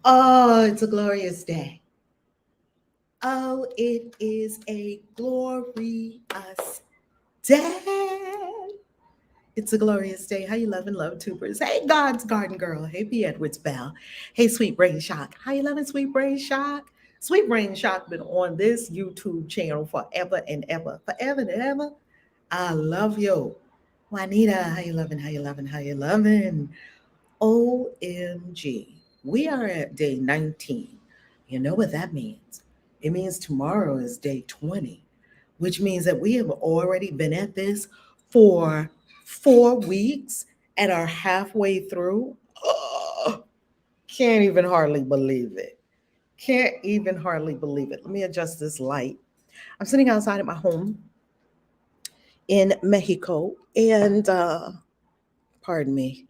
Oh, it's a glorious day. Oh, it is a glorious day. It's a glorious day. How you loving, love tubers? Hey, God's garden girl. Hey, B. Edwards Bell. Hey, Sweet Brain Shock. How you loving, Sweet Brain Shock? Sweet Brain Shock been on this YouTube channel forever and ever, forever and ever. I love you, Juanita. How you loving? How you loving? How you loving? OMG. We are at day 19. You know what that means? It means tomorrow is day 20, which means that we have already been at this for 4 weeks and are halfway through. Oh, can't even hardly believe it. Can't even hardly believe it. Let me adjust this light. I'm sitting outside at my home in Mexico, and pardon me,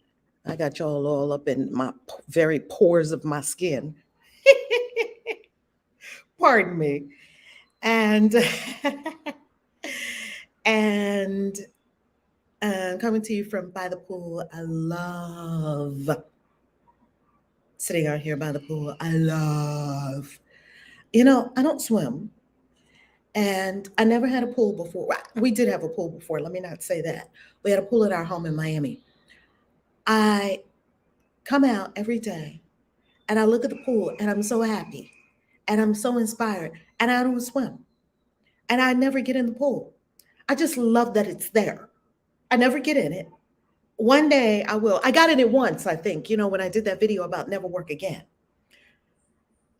I got y'all all up in my very pores of my skin. Pardon me. And and coming to you from by the pool. I love sitting out here by the pool. I love, I don't swim, and I never had a pool before. Well, we did have a pool before. Let me not say that. We had a pool at our home in Miami. I come out every day and I look at the pool and I'm so happy and I'm so inspired, and I don't swim and I never get in the pool. I just love that it's there. I never get in it. One day I will. I got in it once, I think, when I did that video about never work again.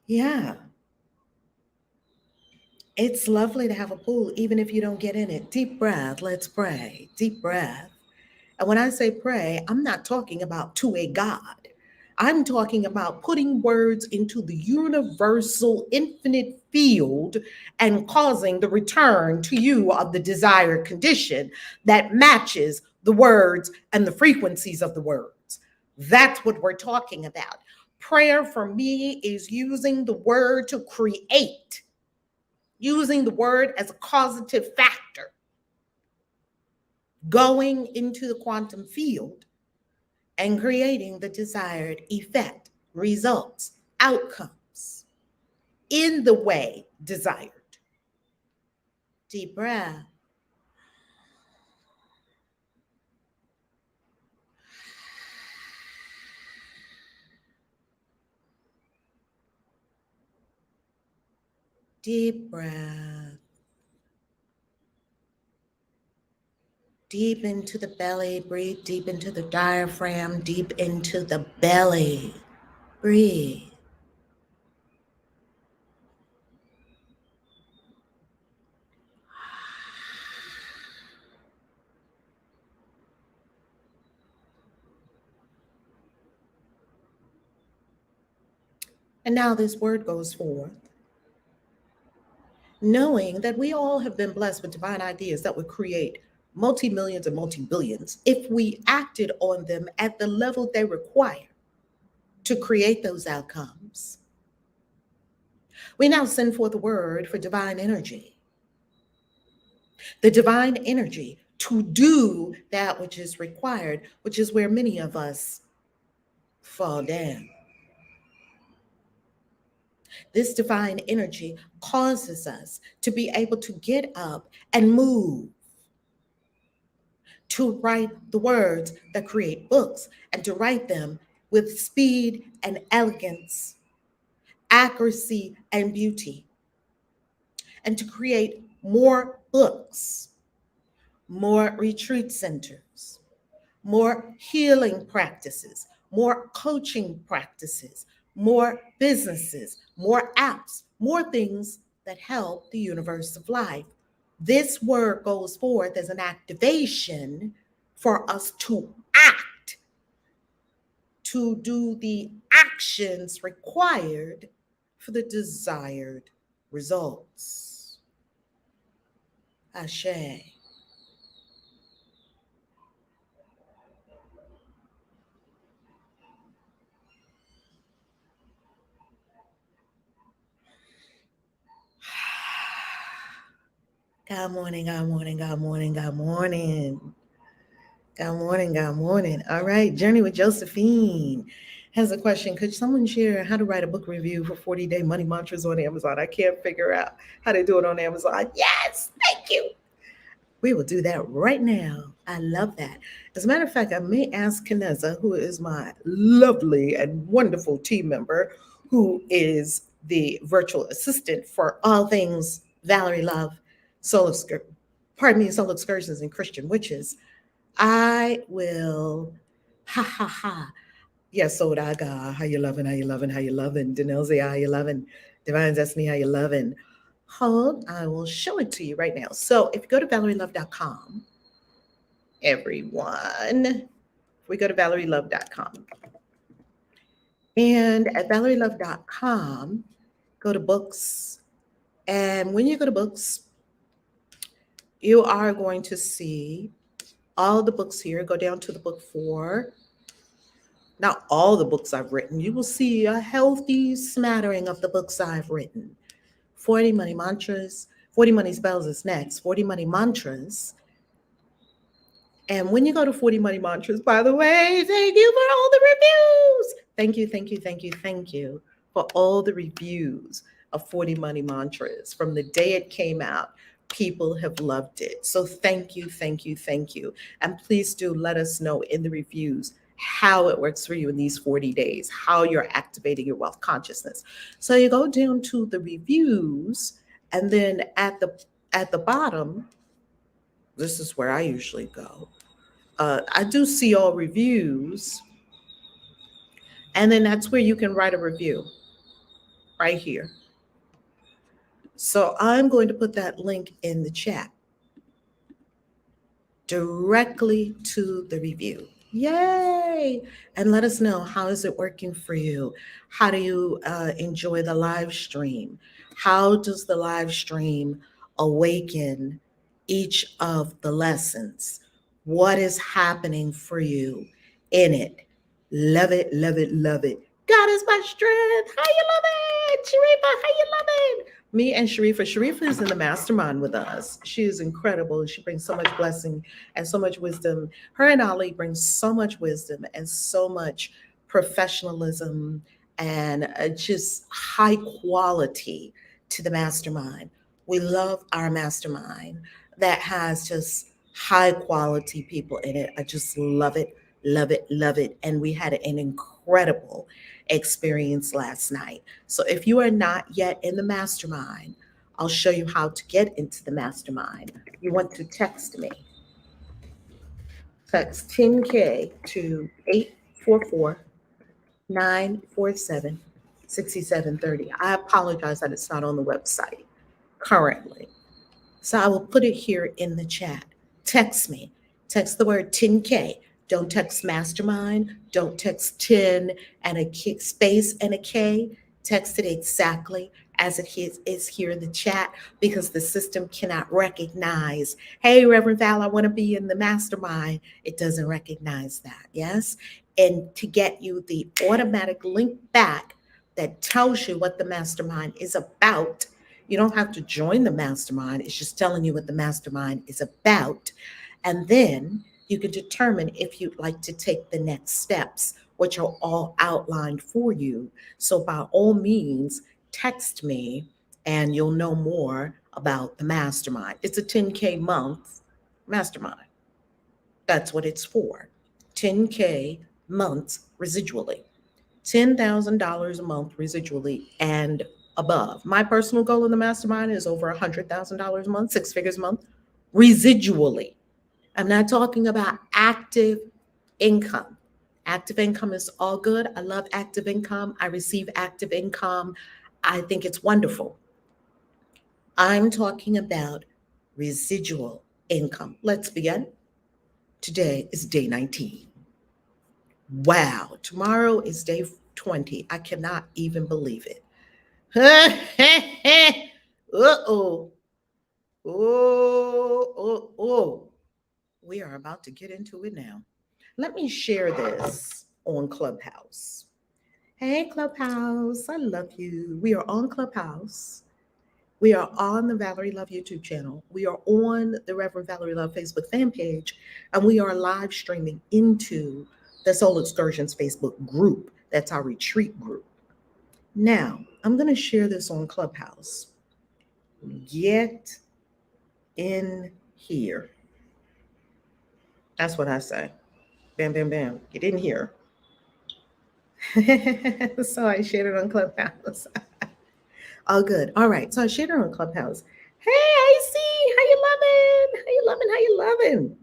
Yeah, it's lovely to have a pool, even if you don't get in it. Deep breath. Let's pray. Deep breath. And when I say pray, I'm not talking about to a God. I'm talking about putting words into the universal infinite field and causing the return to you of the desired condition that matches the words and the frequencies of the words. That's what we're talking about. Prayer for me is using the word to create, using the word as a causative factor, going into the quantum field and creating the desired effect, results, outcomes in the way desired. Deep breath. Deep breath. Deep into the belly. Breathe deep into the diaphragm, deep into the belly. Breathe. And now this word goes forth, knowing that we all have been blessed with divine ideas that would create multi-millions and multi-billions if we acted on them at the level they require to create those outcomes. We now send forth a word for divine energy, the divine energy to do that which is required, which is where many of us fall down. This divine energy causes us to be able to get up and move, to write the words that create books, and to write them with speed and elegance, accuracy and beauty, and to create more books, more retreat centers, more healing practices, more coaching practices, more businesses, more apps, more things that help the universe of life. This word goes forth as an activation for us to act, to do the actions required for the desired results. Ashe. Good morning, good morning, good morning, good morning. Good morning, good morning. All right, Journey with Josephine. has a question. Could someone share how to write a book review for 40-day money mantras on Amazon? I can't figure out how to do it on Amazon. Yes, thank you. We will do that right now. I love that. As a matter of fact, I may ask Kaneza, who is my lovely and wonderful team member, who is the virtual assistant for all things Valerie Love, Soul Excur- pardon me, Soul Excursions and Christian Witches. I will, ha ha ha. Yes, Sodaga, how you loving, how you loving, how you loving. Denelze, how you loving. Divine Destiny, how you loving. Hold, I will show it to you right now. So if you go to valerielove.com, everyone, if we go to valerielove.com, and at valerielove.com, go to books. And when you go to books, you are going to see all the books here. Go down to the book 4. Not all the books I've written. You will see a healthy smattering of the books I've written. 40 Money Mantras, 40 Money Spells is next. 40 Money Mantras. And when you go to 40 Money Mantras, by the way, thank you for all the reviews. Thank you, thank you, thank you, thank you for all the reviews of 40 Money Mantras. From the day it came out, people have loved it. So thank you, thank you, thank you. And please do let us know in the reviews how it works for you in these 40 days, how you're activating your wealth consciousness. So you go down to the reviews, and then at the bottom, this is where I usually go. I do see all reviews, and then that's where you can write a review right here. So I'm going to put that link in the chat directly to the review. Yay! And let us know, how is it working for you? How do you enjoy the live stream? How does the live stream awaken each of the lessons? What is happening for you in it? Love it, love it, love it. God is my strength. How you love it? Sharifa, how you love it? Me and Sharifa. Sharifa is in the mastermind with us. She is incredible. She brings so much blessing and so much wisdom. Her and Ali bring so much wisdom and so much professionalism and just high quality to the mastermind. We love our mastermind that has just high quality people in it. I just love it, love it, love it. And we had an incredible experience last night. So if you are not yet in the mastermind, I'll show you how to get into the mastermind. You want to text me. Text 10K to 844 947 6730. I apologize that it's not on the website currently. So I will put it here in the chat. Text me. Text the word 10K. Don't text mastermind. Don't text 10 and a space and a K. Text it exactly as it is here in the chat, because the system cannot recognize, hey, Reverend Val, I want to be in the mastermind. It doesn't recognize that, yes? And to get you the automatic link back that tells you what the mastermind is about, you don't have to join the mastermind. It's just telling you what the mastermind is about. And then you can determine if you'd like to take the next steps, which are all outlined for you. So by all means, text me and you'll know more about the mastermind. It's a 10K month mastermind. That's what it's for. 10K months residually. $10,000 a month residually and above. My personal goal in the mastermind is over $100,000 a month, 6 figures a month, residually. I'm not talking about active income. Active income is all good. I love active income. I receive active income. I think it's wonderful. I'm talking about residual income. Let's begin. Today is day 19. Wow. Tomorrow is day 20. I cannot even believe it. Uh-oh. Oh. We are about to get into it now. Let me share this on Clubhouse. Hey, Clubhouse. I love you. We are on Clubhouse. We are on the Valerie Love YouTube channel. We are on the Reverend Valerie Love Facebook fan page, and we are live streaming into the Soul Excursions Facebook group That's our retreat group. Now, I'm going to share this on Clubhouse. Get in here. That's what I say. Bam, bam, bam. Get in here. So I shared it on Clubhouse. All good. All right. So I shared it on Clubhouse. Hey, I see. How you loving? How you loving? How you loving?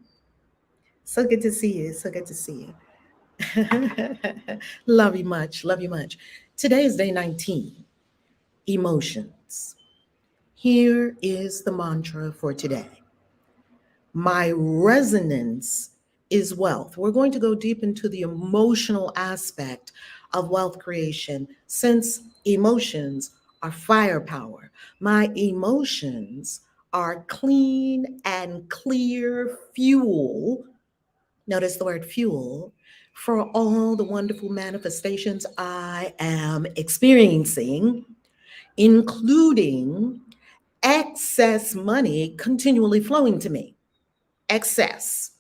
So good to see you. So good to see you. Love you much. Love you much. Today is day 19. Emotions. Here is the mantra for today. My resonance is wealth. We're going to go deep into the emotional aspect of wealth creation since emotions are firepower. My emotions are clean and clear fuel. Notice the word fuel for all the wonderful manifestations I am experiencing, including excess money continually flowing to me. Excess.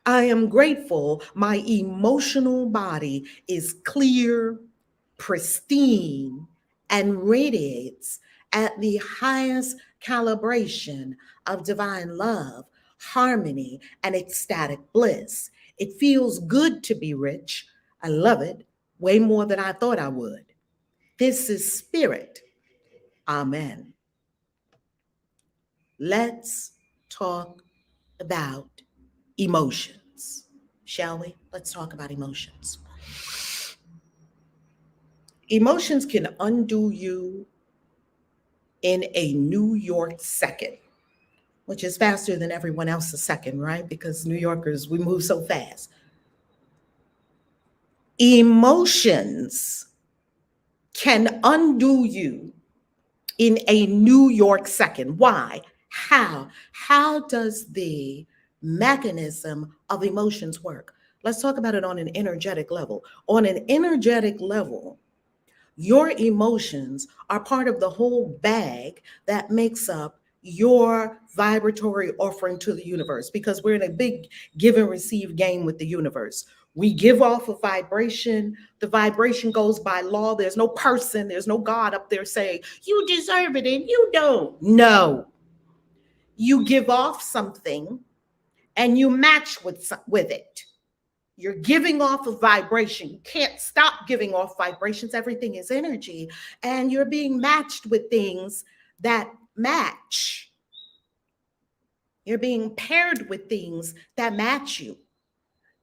I am grateful my emotional body is clear, pristine, and radiates at the highest calibration of divine love, harmony, and ecstatic bliss. It feels good to be rich. I love it way more than I thought I would. This is spirit. Amen. Let's talk about emotions, shall we? Let's talk about emotions. Emotions can undo you in a New York second, which is faster than everyone else's second, right? Because New Yorkers, we move so fast. Emotions can undo you in a New York second. Why? How? How does the mechanism of emotions work? Let's talk about it on an energetic level. On an energetic level, your emotions are part of the whole bag that makes up your vibratory offering to the universe, because we're in a big give and receive game with the universe. We give off a vibration. The vibration goes by law. There's no person, there's no God up there saying, you deserve it and you don't. No. You give off something and you match with it. You're giving off a vibration. You can't stop giving off vibrations. Everything is energy. And you're being matched with things that match. You're being paired with things that match you.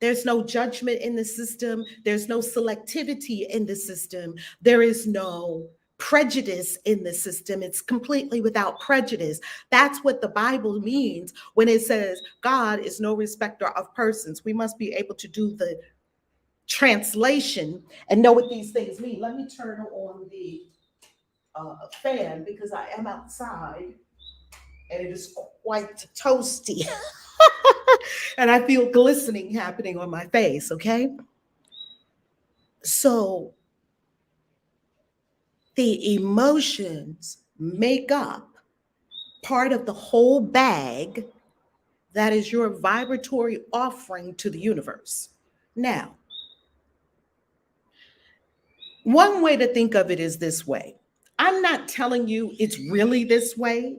There's no judgment in the system. There's no selectivity in the system. There is no prejudice in the system. It's completely without prejudice. That's what the Bible means when it says God is no respecter of persons. We must be able to do the translation and know what these things mean. Let me turn on the fan because I am outside and it is quite toasty. And I feel glistening happening on my face, okay? So the emotions make up part of the whole bag that is your vibratory offering to the universe. Now, one way to think of it is this way. I'm not telling you it's really this way.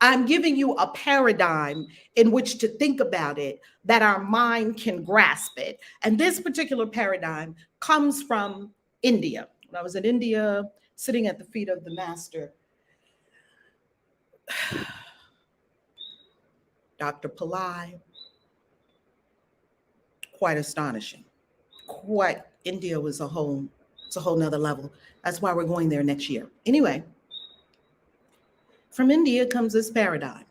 I'm giving you a paradigm in which to think about it that our mind can grasp it. And this particular paradigm comes from India. When I was in India, sitting at the feet of the master, Dr. Pillai, quite astonishing. India was it's a whole nother level. That's why we're going there next year. Anyway, from India comes this paradigm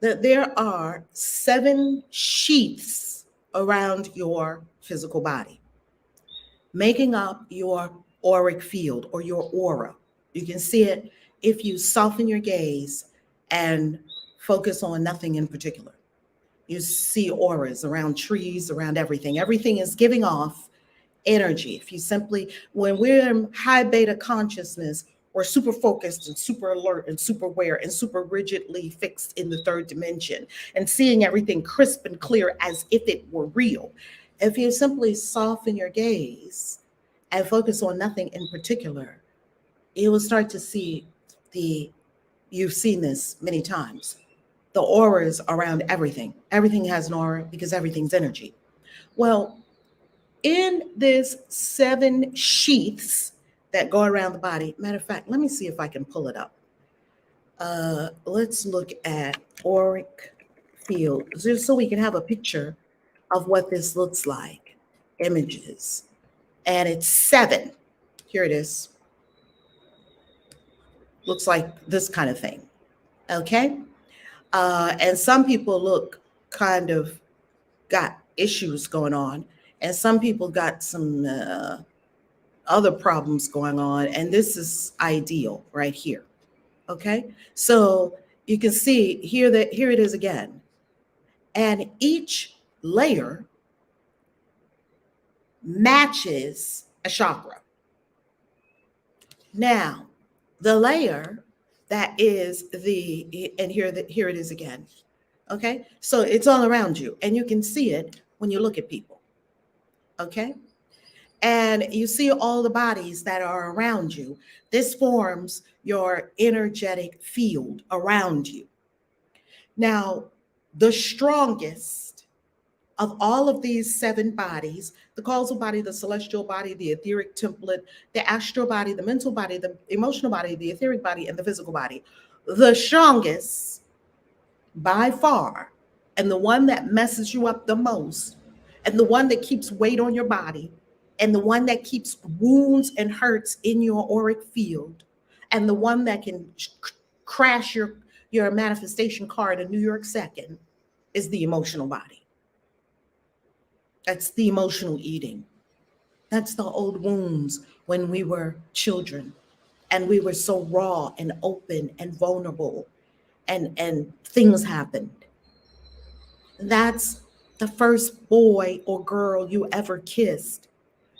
that there are 7 sheaths around your physical body, making up your auric field or your aura. You can see it if you soften your gaze and focus on nothing in particular. You see auras around trees, around everything. Everything is giving off energy. If you simply, when we're in high beta consciousness, we're super focused and super alert and super aware and super rigidly fixed in the 3rd dimension and seeing everything crisp and clear as if it were real. If you simply soften your gaze and focus on nothing in particular, you will start to see the, you've seen this many times, the auras around everything. Everything has an aura because everything's energy. Well, in this 7 sheaths that go around the body, matter of fact, let me see if I can pull it up. Let's look at auric field, just so we can have a picture of what this looks like. Images. And it's 7. Here it is. Looks like this kind of thing. Okay. And some people look kind of got issues going on, and some people got some other problems going on. And this is ideal right here. Okay. So you can see here that here it is again. And each layer matches a chakra. Now, the layer that is the, and here it is again. Okay, so it's all around you, and you can see it when you look at people. Okay, and you see all the bodies that are around you. This forms your energetic field around you. Now, the strongest of all of these 7 bodies, the causal body, the celestial body, the etheric template, the astral body, the mental body, the emotional body, the etheric body, and the physical body, the strongest by far, and the one that messes you up the most, and the one that keeps weight on your body, and the one that keeps wounds and hurts in your auric field, and the one that can crash your manifestation card in New York second, is the emotional body. That's the emotional eating. That's the old wounds when we were children and we were so raw and open and vulnerable, and things happened. That's the first boy or girl you ever kissed,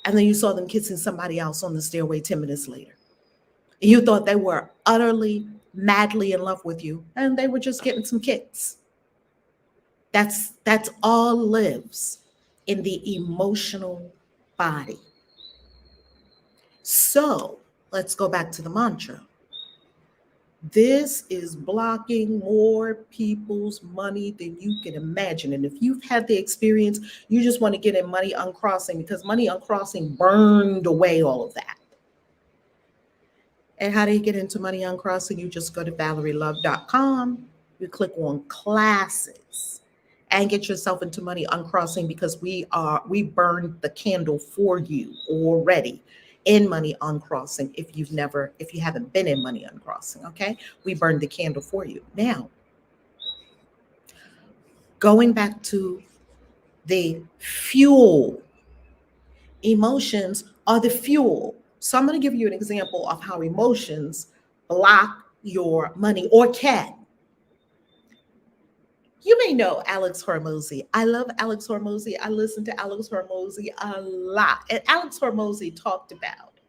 and then you saw them kissing somebody else on the stairway 10 minutes later. You thought they were utterly, madly in love with you, and they were just getting some kicks. That's all lives in the emotional body. So let's go back to the mantra. This is blocking more people's money than you can imagine. And if you've had the experience, you just want to get in Money Uncrossing, because Money Uncrossing burned away all of that. And how do you get into Money Uncrossing? You just go to ValerieLove.com, you click on classes, and get yourself into Money Uncrossing, because we burned the candle for you already in Money Uncrossing. If you haven't been in Money Uncrossing, okay, we burned the candle for you. Now, going back to the fuel, emotions are the fuel. So I'm going to give you an example of how emotions block your money, or can. You may know Alex Hormozy. I love Alex Hormozy. I listen to Alex Hormozy a lot. And Alex Hormozy talked about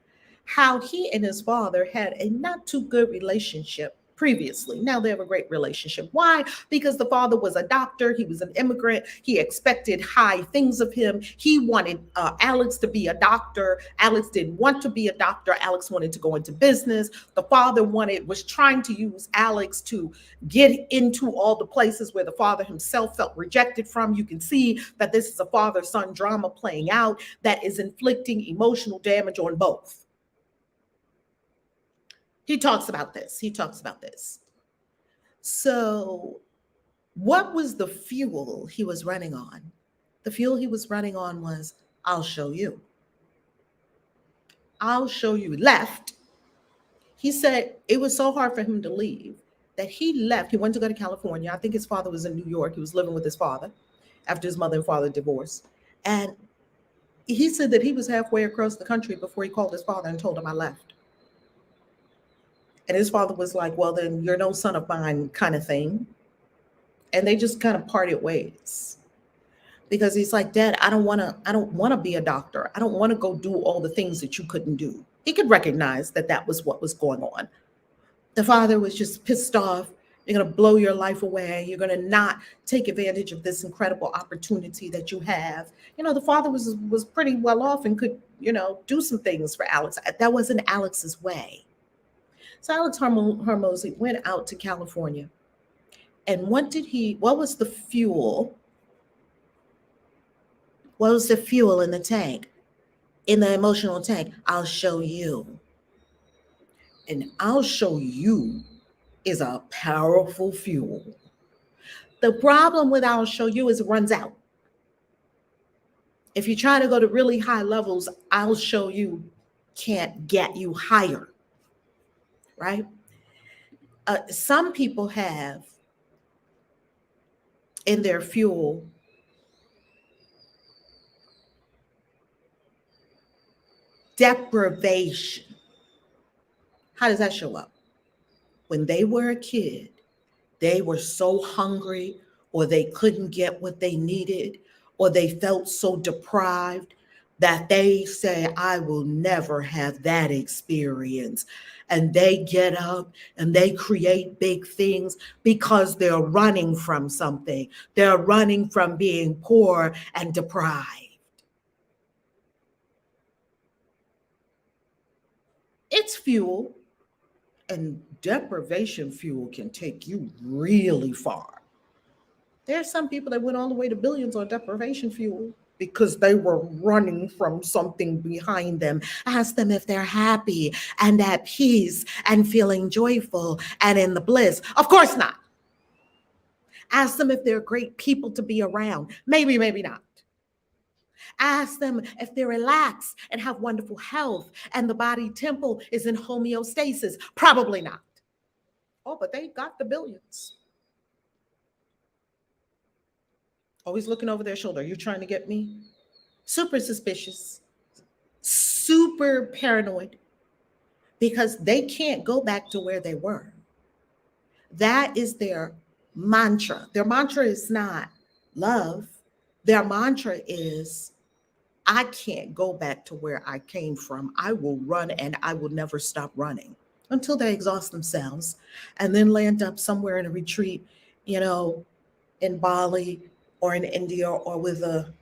how he and his father had a not too good relationship previously. Now they have a great relationship. Why? Because the father was a doctor. He was an immigrant. He expected high things of him. He wanted Alex to be a doctor. Alex didn't want to be a doctor. Alex wanted to go into business. The father was trying to use Alex to get into all the places where the father himself felt rejected from. You can see that this is a father-son drama playing out that is inflicting emotional damage on both. He talks about this. So what was the fuel he was running on? The fuel he was running on was, I'll show you. I'll show you. Left. He said it was so hard for him to leave that he left. He went to go to California. I think his father was in New York. He was living with his father after his mother and father divorced. And he said that he was halfway across the country before he called his father and told him, I left. And his father was like, well, then you're no son of mine, kind of thing. And they just kind of parted ways, because he's like, Dad, I don't want to be a doctor. I don't want to go do all the things that you couldn't do. He could recognize that was what was going on. The father was just pissed off You're going to blow your life away. You're going to not take advantage of this incredible opportunity that you have. The father was pretty well off and could, do some things for Alex. That wasn't Alex's way. So Alex Hormozy went out to California. And what was the fuel? What was the fuel in the tank? In the emotional tank? I'll show you. And I'll show you is a powerful fuel. The problem with I'll show you is it runs out. If you try to go to really high levels, I'll show you can't get you higher, right? Some people have in their fuel deprivation. How does that show up? When they were a kid, they were so hungry, or they couldn't get what they needed, or they felt so deprived that they say, I will never have that experience. And they get up and they create big things because they're running from something. They're running from being poor and deprived. It's fuel, and deprivation fuel can take you really far. There are some people that went all the way to billions on deprivation fuel because they were running from something behind them. Ask them if they're happy and at peace and feeling joyful and in the bliss. Of course not. Ask them if they're great people to be around. Maybe, maybe not. Ask them if they're relaxed and have wonderful health and the body temple is in homeostasis. Probably not. Oh, but they got the billions. Always looking over their shoulder. Are you trying to get me? Super suspicious, super paranoid, because they can't go back to where they were. That is their mantra. Their mantra is not love. Their mantra is, I can't go back to where I came from. I will run and I will never stop running until they exhaust themselves and then land up somewhere in a retreat, in Bali or in India or with a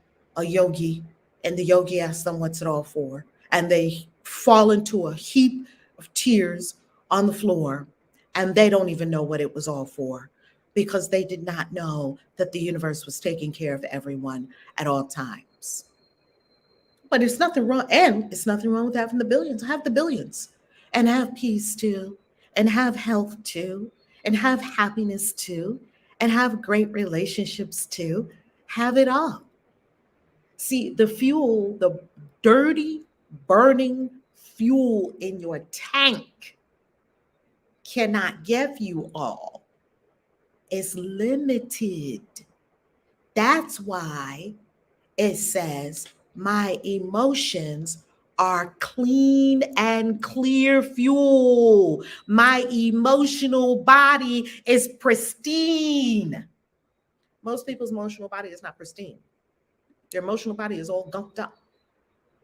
yogi, and the yogi asks them what's it all for. And they fall into a heap of tears on the floor, and they don't even know what it was all for, because they did not know that the universe was taking care of everyone at all times. But it's nothing wrong, and it's nothing wrong with having the billions. Have the billions and have peace too, and have health too, and have happiness too, and have great relationships too. Have it all. See, the fuel, the dirty, burning fuel in your tank cannot give you all. It's limited. That's why it says, my emotions are clean and clear fuel. My emotional body is pristine. Most people's emotional body is not pristine. Their emotional body is all gunked up.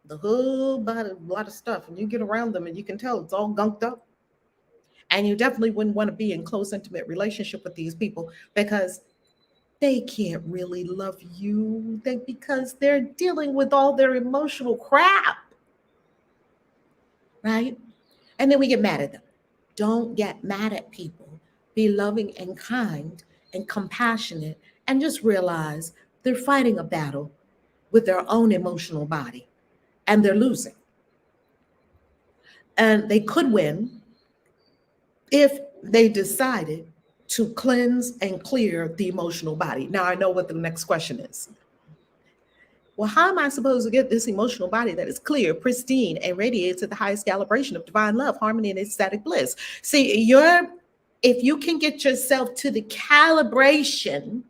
The whole body, a lot of stuff. And you get around them and you can tell it's all gunked up. And you definitely wouldn't want to be in close, intimate relationship with these people, because they can't really love you because they're dealing with all their emotional crap. Right? And then we get mad at them. Don't get mad at people. Be loving and kind and compassionate, and just realize they're fighting a battle with their own emotional body, and they're losing. And they could win if they decided to cleanse and clear the emotional body. Now I know what the next question is. Well, how am I supposed to get this emotional body that is clear, pristine, and radiates at the highest calibration of divine love, harmony, and ecstatic bliss? See, if you can get yourself to the calibration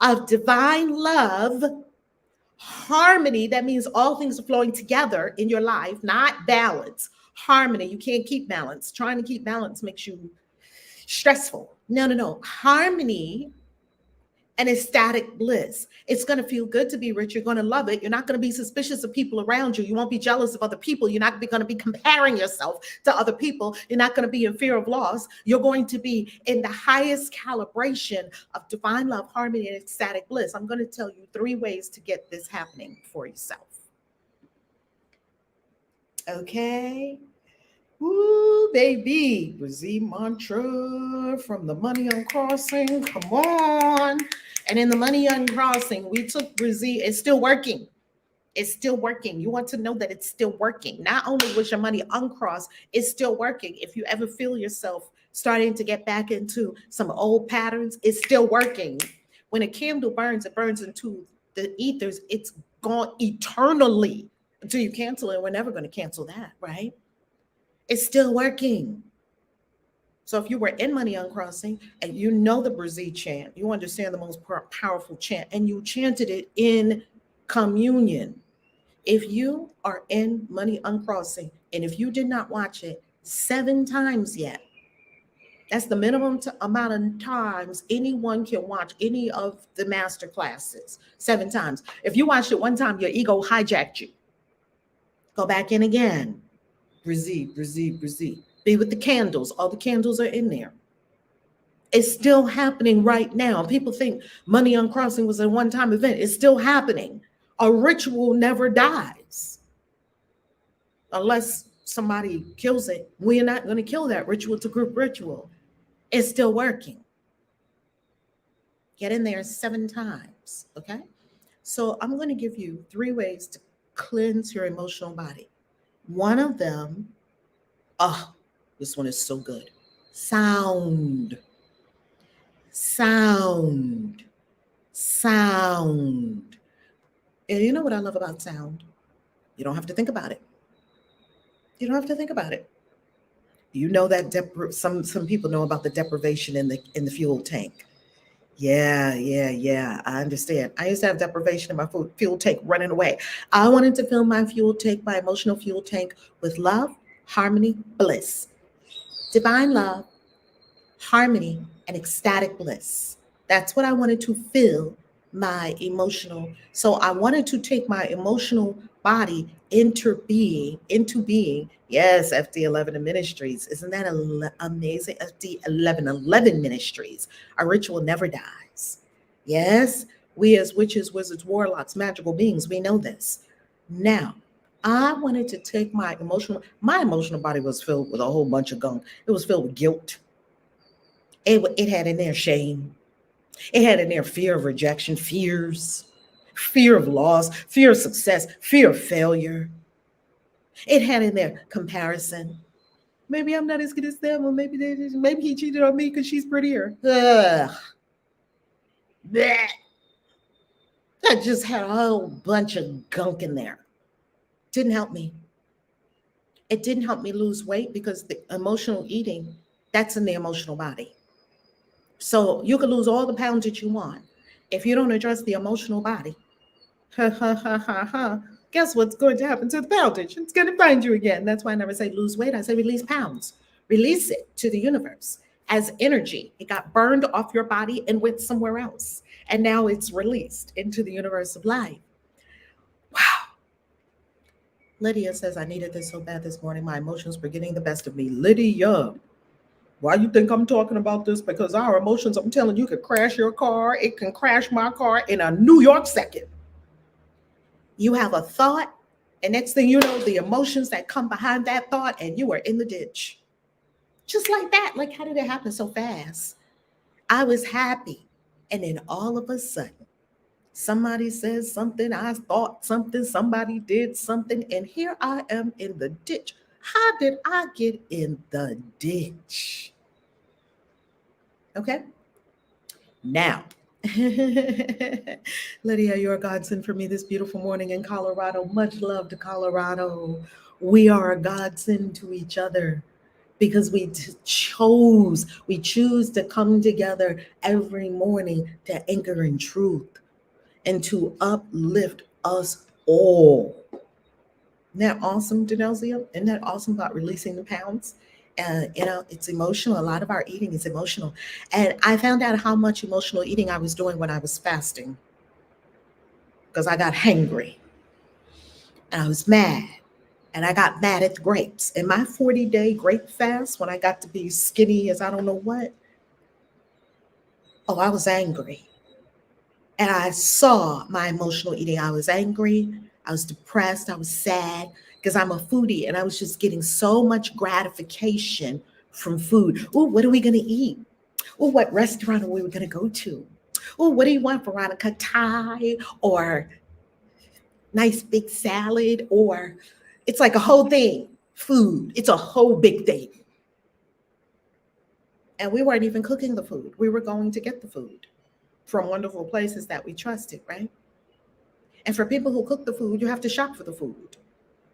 of divine love, harmony, that means all things are flowing together in your life, not balance. Harmony, you can't keep balance. Trying to keep balance makes you stressful. No. Harmony and ecstatic bliss. It's going to feel good to be rich. You're going to love it. You're not going to be suspicious of people around you. You won't be jealous of other people. You're not going to be comparing yourself to other people. You're not going to be in fear of loss. You're going to be in the highest calibration of divine love, harmony, and ecstatic bliss. I'm going to tell you 3 ways to get this happening for yourself. Okay. Ooh, baby. Brazil mantra from the Money Uncrossing. Come on. And in the Money Uncrossing, we took Brazil. It's still working. It's still working. You want to know that it's still working. Not only was your money uncrossed, it's still working. If you ever feel yourself starting to get back into some old patterns, it's still working. When a candle burns, it burns into the ethers. It's gone eternally until you cancel it. We're never going to cancel that, right? It's still working. So if you were in Money Uncrossing and you know the Brazil chant, you understand the most powerful chant, and you chanted it in communion. If you are in Money Uncrossing and if you did not watch it 7 times yet, that's the minimum amount of times anyone can watch any of the master classes. 7 times. If you watched it 1 time, your ego hijacked you. Go back in again. Brazil. Be with the candles. All the candles are in there. It's still happening right now. People think Money Uncrossing was a one-time event. It's still happening. A ritual never dies. Unless somebody kills it. We're not going to kill that ritual. It's a group ritual. It's still working. Get in there 7 times, okay? So I'm going to give you 3 ways to cleanse your emotional body. One of them, this one is so good. Sound. And you know what I love about sound? You don't have to think about it. You know that some people know about the deprivation in the fuel tank. Yeah. I understand. I used to have deprivation in my fuel tank running away. I wanted to fill my fuel tank, my emotional fuel tank, with love, harmony, bliss, divine love, harmony, and ecstatic bliss. That's what I wanted to fill my emotional. So I wanted to take my emotional body into being. Yes, FD11 Ministries. Isn't that amazing? FD1111 Ministries. Our ritual never dies. Yes, we as witches, wizards, warlocks, magical beings, we know this. Now, I wanted to take my emotional body was filled with a whole bunch of gunk. It was filled with guilt. It had in there shame. It had in there fear of rejection, fear of loss, fear of success, fear of failure. It had in there comparison. Maybe I'm not as good as them, or maybe he cheated on me because she's prettier. Ugh. Blech. That just had a whole bunch of gunk in there. Didn't help me. It didn't help me lose weight because the emotional eating, that's in the emotional body. So you can lose all the pounds that you want. If you don't address the emotional body, guess what's going to happen to the poundage? It's going to find you again. That's why I never say lose weight. I say release pounds. Release it to the universe as energy. It got burned off your body and went somewhere else. And now it's released into the universe of life. Wow. Lydia says, I needed this so bad this morning. My emotions were getting the best of me. Lydia, why you think I'm talking about this? Because our emotions, I'm telling you, could crash your car. It can crash my car in a New York second. You have a thought, and next thing you know, the emotions that come behind that thought, and you are in the ditch. Just like that. Like, how did it happen so fast? I was happy. And then all of a sudden, somebody says something, I thought something, somebody did something, and here I am in the ditch. How did I get in the ditch? Okay. Now, Lydia, you're a godsend for me this beautiful morning in Colorado. Much love to Colorado. We are a godsend to each other because we choose to come together every morning to anchor in truth and to uplift us all. Isn't that awesome, Denelzia? Isn't that awesome about releasing the pounds? It's emotional. A lot of our eating is emotional. And I found out how much emotional eating I was doing when I was fasting because I got hangry and I was mad. And I got mad at the grapes. In my 40-day grape fast, when I got to be skinny as I don't know what, oh, I was angry. And I saw my emotional eating. I was angry. I was depressed. I was sad because I'm a foodie and I was just getting so much gratification from food. Oh, what are we going to eat? Oh, what restaurant are we going to go to? Oh, what do you want, Veronica? Thai or nice big salad? Or it's like a whole thing. Food. It's a whole big thing. And we weren't even cooking the food. We were going to get the food from wonderful places that we trusted, right? And for people who cook the food, you have to shop for the food.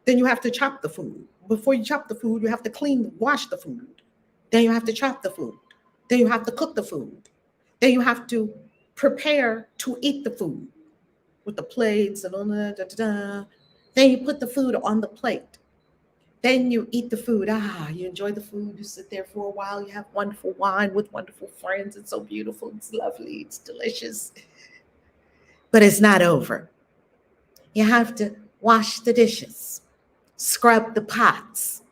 Then you have to chop the food. Before you chop the food, you have to wash the food. Then you have to chop the food. Then you have to cook the food. Then you have to prepare to eat the food with the plates and all that. Da, da, da. Then you put the food on the plate. Then you eat the food. You enjoy the food. You sit there for a while. You have wonderful wine with wonderful friends. It's so beautiful. It's lovely. It's delicious. But it's not over. You have to wash the dishes, scrub the pots,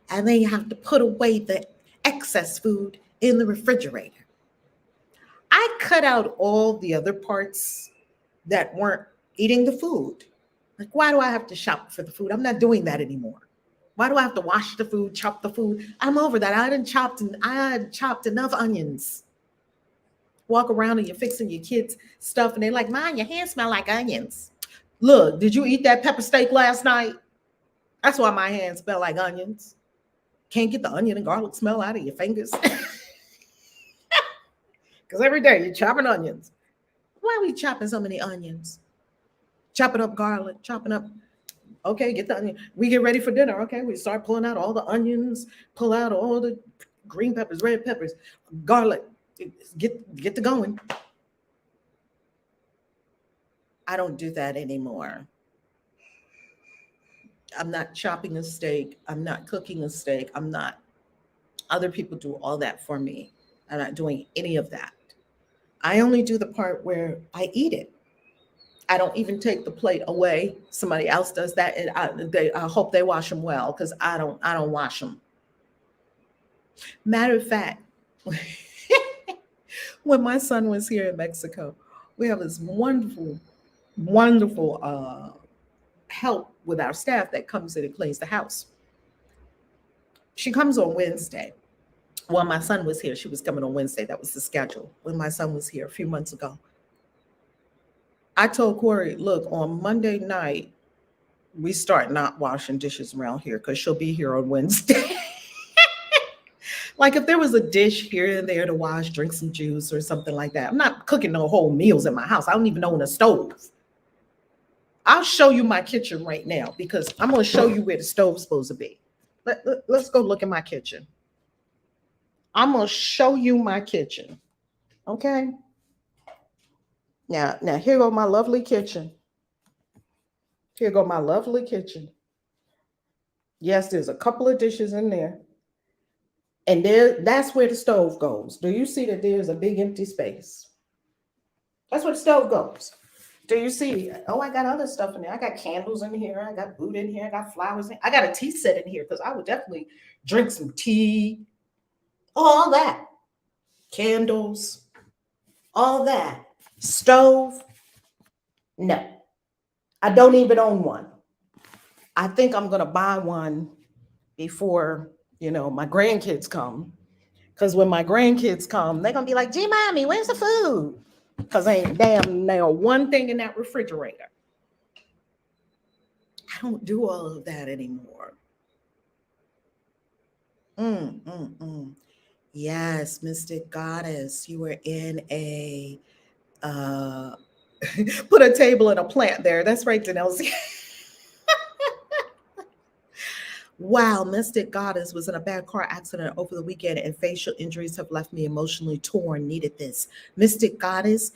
and then you have to put away the excess food in the refrigerator. I cut out all the other parts that weren't eating the food. Like, why do I have to shop for the food? I'm not doing that anymore. Why do I have to wash the food, chop the food? I'm over that. I had chopped enough onions. Walk around and you're fixing your kids' stuff, and they're like, Mom, your hands smell like onions. Look, did you eat that pepper steak last night? That's why my hands smell like onions. Can't get the onion and garlic smell out of your fingers. Because every day you're chopping onions. Why are we chopping so many onions? Chopping up garlic, chopping up. Okay, get the onion. We get ready for dinner. Okay, we start pulling out all the onions, pull out all the green peppers, red peppers, garlic. Get to going. I don't do that anymore. I'm not chopping a steak. I'm not cooking a steak. I'm not. Other people do all that for me. I'm not doing any of that. I only do the part where I eat it. I don't even take the plate away. Somebody else does that, and I hope they wash them well because I don't wash them. Matter of fact, when my son was here in Mexico, we have this wonderful, wonderful help with our staff that comes in and cleans the house. She comes on Wednesday. Well, my son was here. She was coming on Wednesday. That was the schedule when my son was here a few months ago. I told Corey, look, on Monday night, we start not washing dishes around here because she'll be here on Wednesday. Like if there was a dish here and there to wash, drink some juice or something like that. I'm not cooking no whole meals in my house. I don't even own a stove. I'll show you my kitchen right now because I'm going to show you where the stove's supposed to be. Let's go look at my kitchen. I'm going to show you my kitchen. Okay. Now here go my lovely kitchen. Here go my lovely kitchen. Yes, there's a couple of dishes in there. And that's where the stove goes. Do you see that there's a big empty space? That's where the stove goes. Do you see? Oh, I got other stuff in there. I got candles in here. I got Buddha in here. I got flowers in. I got a tea set in here because I would definitely drink some tea. All that. Candles. All that. Stove. No. I don't even own one. I think I'm going to buy one before, my grandkids come. Because when my grandkids come, they're going to be like, gee, mommy, where's the food? Because ain't damn now one thing in that refrigerator. I don't do all of that anymore. Yes, Mystic Goddess, you were in a, put a table and a plant there. That's right, Danelle. Wow, Mystic Goddess was in a bad car accident over the weekend and facial injuries have left me emotionally torn. Needed this. Mystic Goddess,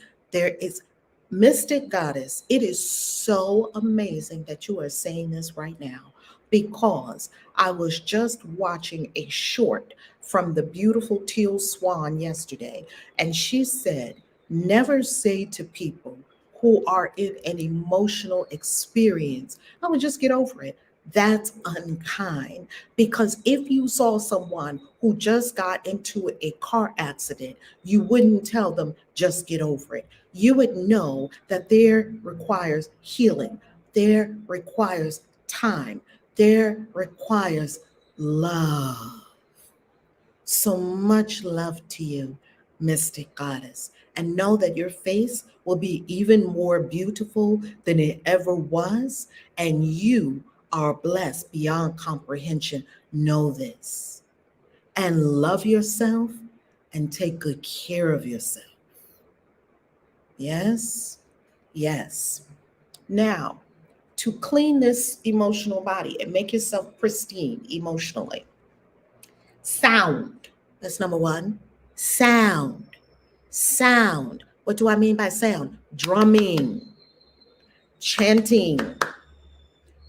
Mystic Goddess, it is so amazing that you are saying this right now. because I was just watching a short from the beautiful Teal Swan yesterday, and she said, never say to people who are in an emotional experience, I would just get over it. That's unkind, because if you saw someone who just got into a car accident, you wouldn't tell them, just get over it. You would know that there requires healing, there requires time, there requires love. So much love to you, Mystic Goddess. And know that your face will be even more beautiful than it ever was. And you are blessed beyond comprehension. Know this. And love yourself and take good care of yourself. Yes? Yes. Now, to clean this emotional body and make yourself pristine emotionally, sound. That's number one. Sound. Sound. What do I mean by sound? Drumming, chanting,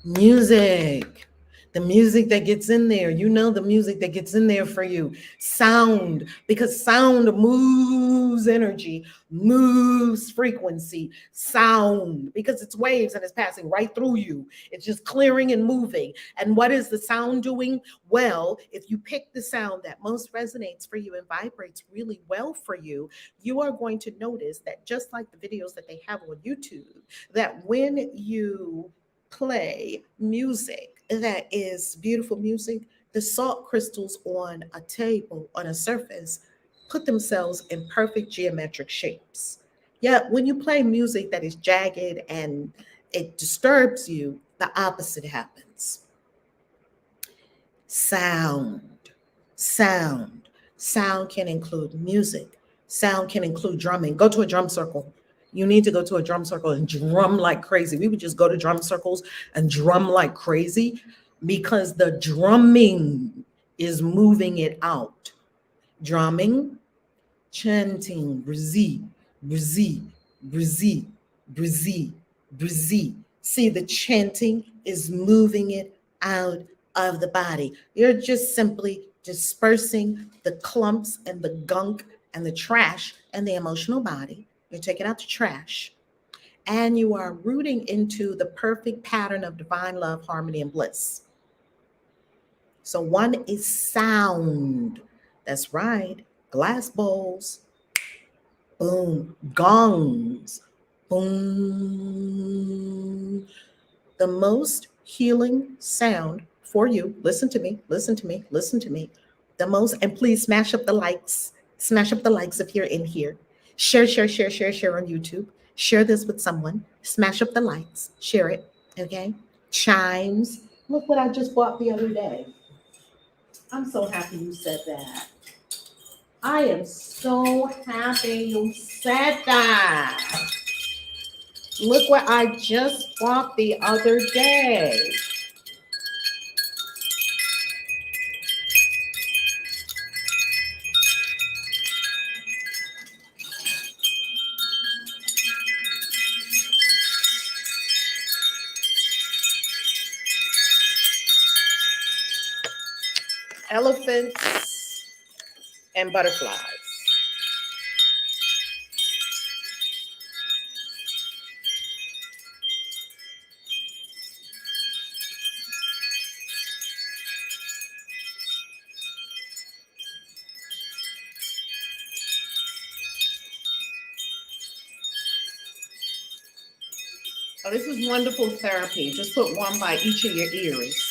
music, the music that gets in there. You know, the music that gets in there for you. Sound, because sound moves energy, moves frequency. Sound, because it's waves and it's passing right through you. It's just clearing and moving. And what is the sound doing? Well, if you pick the sound that most resonates for you and vibrates really well for you, you are going to notice that, just like the videos that they have on YouTube, that when you play music that is beautiful music, the salt crystals on a table, on a surface, put themselves in perfect geometric shapes. Yet when you play music that is jagged and it disturbs you, the opposite happens. Sound, sound. Sound can include music. Sound can include drumming. Go to a drum circle. You need to go to a drum circle and drum like crazy. We would just go to drum circles and drum like crazy because the drumming is moving it out. Drumming, chanting, Brazil, Brazil, Brazil, Brazil, Brazil. See, the chanting is moving it out of the body. You're just simply dispersing the clumps and the gunk and the trash and the emotional body. You're taking out the trash, and you are rooting into the perfect pattern of divine love, harmony, and bliss. So one is sound. That's right. Glass bowls, boom, gongs, boom. The most healing sound for you. Listen to me, listen to me, listen to me. The most, and please smash up the likes. Smash up the likes if you're in here. Share, share, share, share, share on YouTube. Share this with someone. Smash up the likes. Share it. Okay. Chimes. Look what I just bought the other day. I'm so happy you said that. I am so happy you said that. Look what I just bought the other day. Elephants and butterflies. Oh, this is wonderful therapy. Just put one by each of your ears.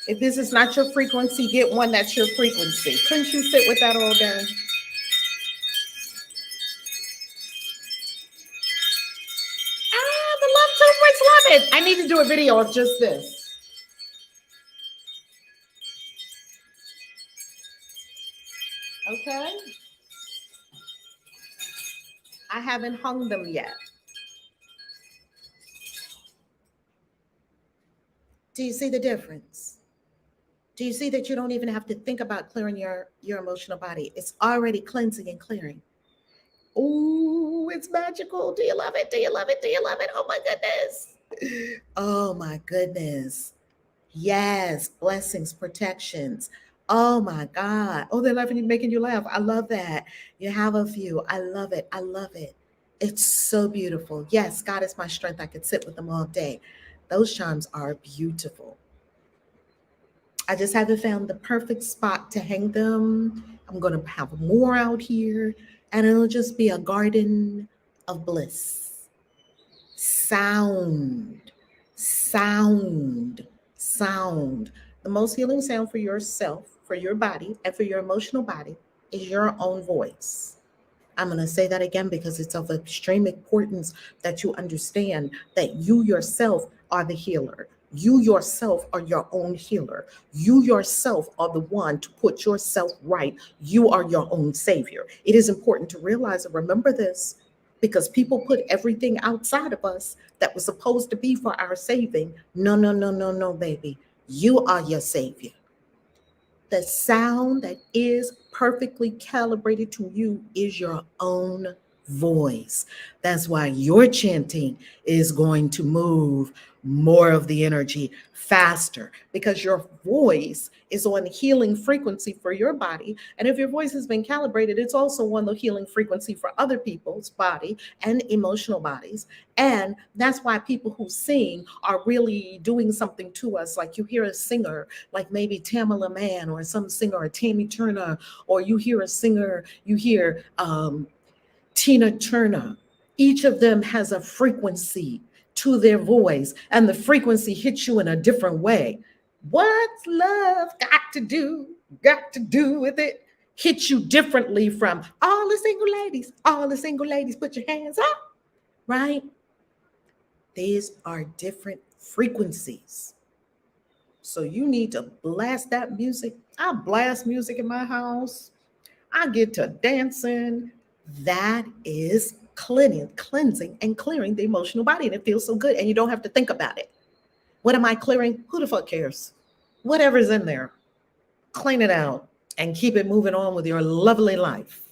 If this is not your frequency, get one that's your frequency. Couldn't you sit with that all day? Ah, the love toothbrush, love it. I need to do a video of just this. Okay. I haven't hung them yet. Do you see the difference? Do you see that you don't even have to think about clearing your emotional body? It's already cleansing and clearing. Oh, it's magical. Do you love it? Do you love it? Do you love it? Oh my goodness. Oh my goodness. Yes, blessings, protections. Oh my God. Oh, they're laughing, making you laugh. I love that. You have a few. I love it. I love it. It's so beautiful. Yes, God is my strength. I could sit with them all day. Those charms are beautiful. I just haven't found the perfect spot to hang them. I'm going to have more out here, and it'll just be a garden of bliss. Sound, sound, sound. The most healing sound for yourself, for your body, and for your emotional body is your own voice. I'm going to say that again because it's of extreme importance that you understand that you yourself are the healer. You yourself are your own healer. You yourself are the one to put yourself right. You are your own savior. It is important to realize and remember this because people put everything outside of us that was supposed to be for our saving. No, no, no, no, no, baby. You are your savior. The sound that is perfectly calibrated to you is your own voice. That's why your chanting is going to move more of the energy faster because your voice is on healing frequency for your body. And if your voice has been calibrated, it's also on the healing frequency for other people's body and emotional bodies. And that's why people who sing are really doing something to us. Like you hear a singer, like maybe Tamala Mann or some singer or Tammy Turner, or you hear a singer, you hear Tina Turner. Each of them has a frequency to their voice, and the frequency hits you in a different way. What's love got to do? Got to do with it? Hits you differently from all the single ladies. All the single ladies, put your hands up, right? These are different frequencies. So you need to blast that music. I blast music in my house. I get to dancing. That is cleansing and clearing the emotional body. And it feels so good. And you don't have to think about it. What am I clearing? Who the fuck cares? Whatever's in there, clean it out and keep it moving on with your lovely life.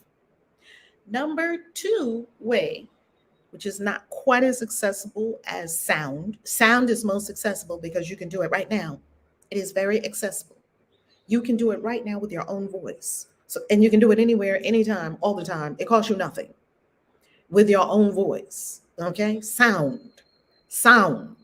Number two way, which is not quite as accessible as sound. Sound is most accessible because you can do it right now. It is very accessible. You can do it right now with your own voice. So, and you can do it anywhere, anytime, all the time. It costs you nothing with your own voice. Okay? Sound. Sound.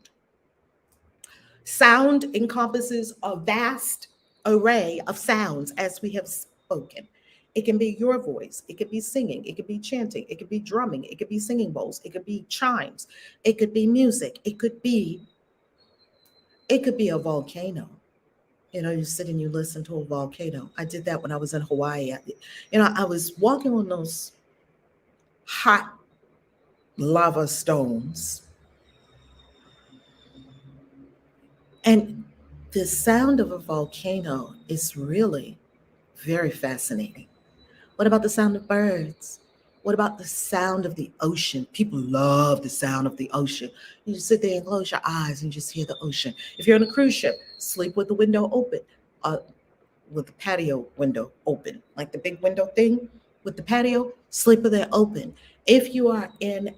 Sound encompasses a vast array of sounds as we have spoken. It can be your voice, it could be singing, it could be chanting, it could be drumming, it could be singing bowls, it could be chimes, it could be music, it could be a volcano. You know, you sit and you listen to a volcano. I did that when I was in Hawaii. I was walking on those hot lava stones. And the sound of a volcano is really very fascinating. What about the sound of birds? What about the sound of the ocean? People love the sound of the ocean. You just sit there and close your eyes and just hear the ocean. If you're on a cruise ship, sleep with the window open, with the patio window open, like the big window thing with the patio, sleep with it open. If you are in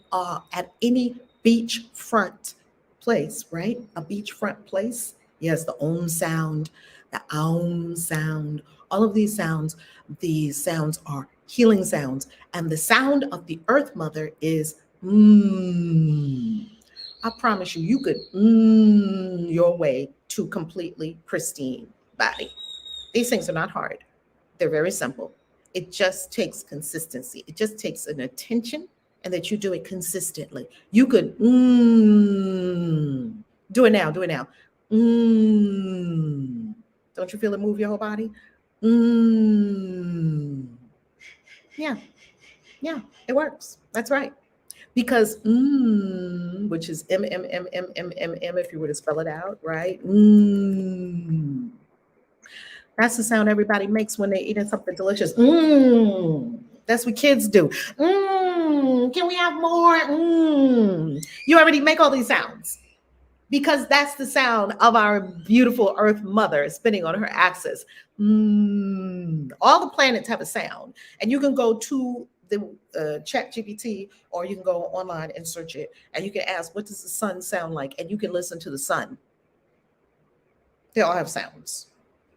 at any beachfront place, right? A beachfront place, yes, the om sound, the aum sound, all of these sounds are healing sounds. And the sound of the earth mother is mm. I promise you, you could your way to completely pristine body. These things are not hard. They're very simple. It just takes consistency. It just takes an attention and that you do it consistently. You could do it now, do it now. Don't you feel it move your whole body? Yeah, yeah, it works. That's right. Because which is M, if you were to spell it out, right? That's the sound everybody makes when they're eating something delicious. That's what kids do. Can we have more? You already make all these sounds. because that's the sound of our beautiful Earth Mother spinning on her axis. All the planets have a sound, and you can go to the Chat GPT, or you can go online and search it, and you can ask, "What does the sun sound like?" And you can listen to the sun. They all have sounds,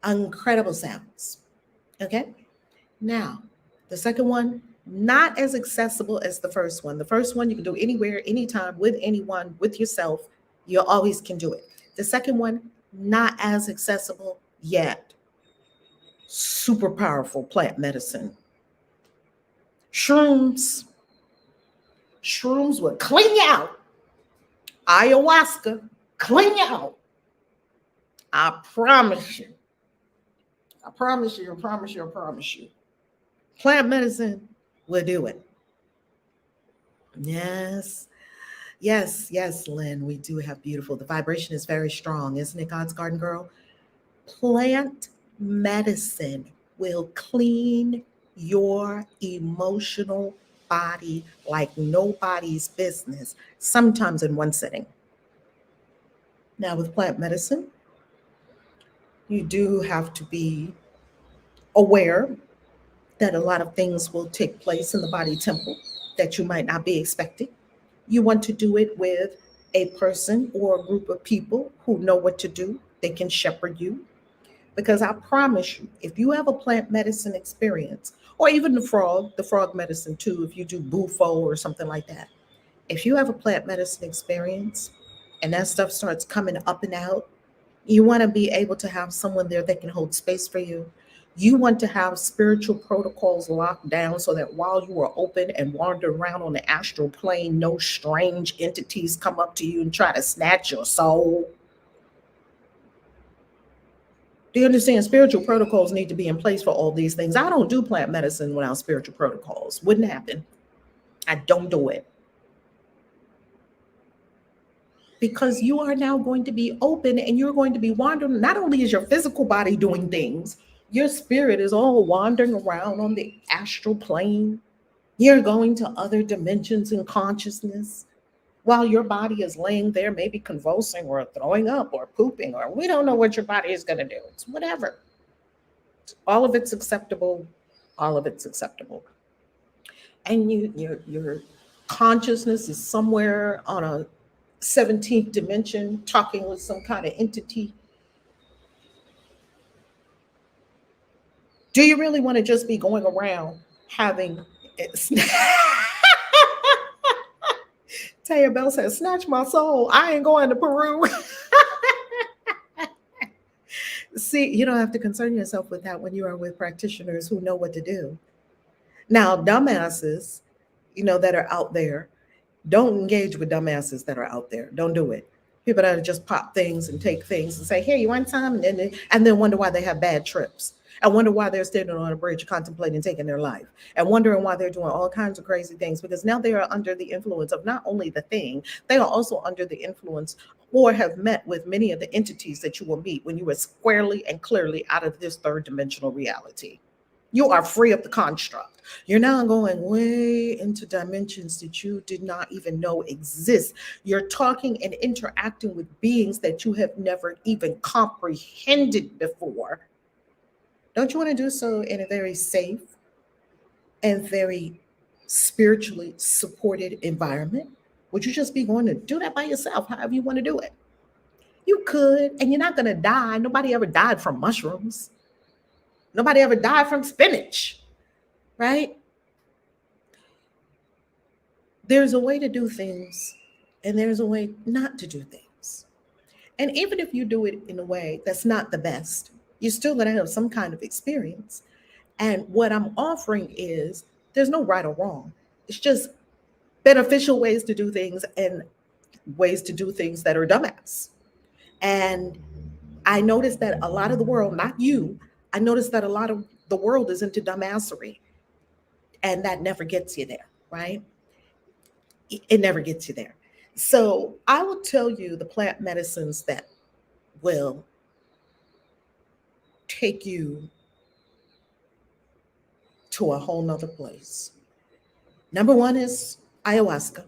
incredible sounds. Okay. Now, the second one, not as accessible as the first one. The first one you can do anywhere, anytime, with anyone, with yourself. You always can do it. The second one, not as accessible yet. Super powerful plant medicine. Shrooms. Shrooms will clean you out. Ayahuasca, clean you out. I promise you. I promise you, I promise you, I promise you. Plant medicine will do it. Yes. Yes, yes, Lynn, we do have beautiful. The vibration is very strong, isn't it, God's Garden Girl? Plant medicine will clean your emotional body like nobody's business, sometimes in one sitting. Now, with plant medicine, you do have to be aware that a lot of things will take place in the body temple that you might not be expecting. You want to do it with a person or a group of people who know what to do. They can shepherd you. Because I promise you, if you have a plant medicine experience, or even the frog medicine too, if you do bufo or something like that, if you have a plant medicine experience and that stuff starts coming up and out, you want to be able to have someone there that can hold space for you. You want to have spiritual protocols locked down so that while you are open and wander around on the astral plane, no strange entities come up to you and try to snatch your soul. Do you understand? Spiritual protocols need to be in place for all these things. I don't do plant medicine without spiritual protocols. Wouldn't happen. I don't do it. Because you are now going to be open and you're going to be wandering. Not only is your physical body doing things, your spirit is all wandering around on the astral plane. You're going to other dimensions in consciousness while your body is laying there, maybe convulsing or throwing up or pooping, or we don't know what your body is going to do. It's whatever. All of it's acceptable. All of it's acceptable. And your consciousness is somewhere on a 17th dimension talking with some kind of entity. Do you really want to just be going around having Taya Bell says, snatch my soul. I ain't going to Peru. See, you don't have to concern yourself with that when you are with practitioners who know what to do. Now, dumbasses, that are out there, don't engage with dumbasses that are out there. Don't do it. People that just pop things and take things and say, "Hey, you want some?" and then wonder why they have bad trips. I wonder why they're standing on a bridge contemplating taking their life, and wondering why they're doing all kinds of crazy things, because now they are under the influence of not only the thing, they are also under the influence or have met with many of the entities that you will meet when you are squarely and clearly out of this third dimensional reality. You are free of the construct. You're now going way into dimensions that you did not even know exist. You're talking and interacting with beings that you have never even comprehended before. Don't you want to do so in a very safe and very spiritually supported environment? Would you just be going to do that by yourself, however you want to do it? You could, and you're not going to die. Nobody ever died from mushrooms. Nobody ever died from spinach, right? There's a way to do things, and there's a way not to do things. And even if you do it in a way that's not the best, you're still going to have some kind of experience. And what I'm offering is there's no right or wrong. It's just beneficial ways to do things and ways to do things that are dumbass. And I noticed that a lot of the world, not you, I noticed that a lot of the world is into dumbassery. And that never gets you there, right? It never gets you there. So I will tell you the plant medicines that will take you to a whole nother place. Number one is ayahuasca.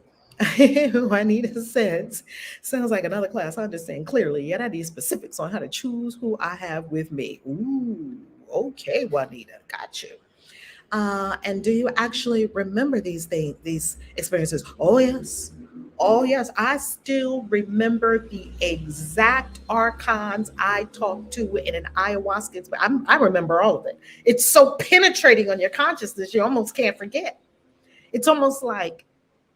Juanita says, sounds like another class. I understand clearly, yet I need specifics on how to choose who I have with me. Ooh, okay, Juanita, got you. And do you actually remember these things, these experiences? Oh, yes. Oh, yes. I still remember the exact archons I talked to in an ayahuasca. I remember all of it. It's so penetrating on your consciousness, you almost can't forget. It's almost like,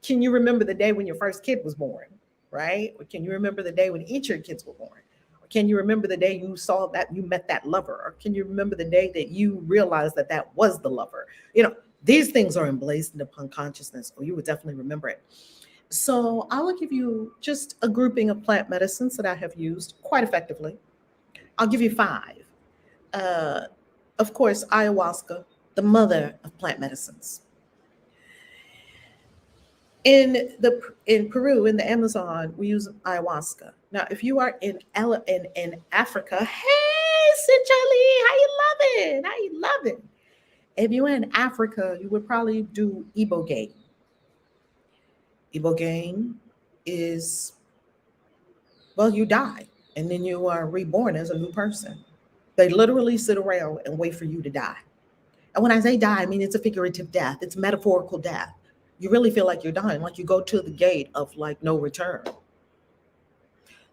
can you remember the day when your first kid was born, right? Or can you remember the day when each of your kids were born? Or can you remember the day you saw that you met that lover? Or can you remember the day that you realized that that was the lover? You know, these things are emblazoned upon consciousness, or you would definitely remember it. So I will give you just a grouping of plant medicines that I have used quite effectively. I'll give you five. Uh, of course, ayahuasca, the mother of plant medicines. In Peru, in the Amazon, we use ayahuasca. Now, if you are in Africa, hey, Sijali, how you loving? How you loving? If you're in Africa, you would probably do ibogaine. Ibogaine is, well, you die and then you are reborn as a new person. They literally sit around and wait for you to die. And when I say die, I mean it's a figurative death. It's metaphorical death. You really feel like you're dying, like you go to the gate of like no return.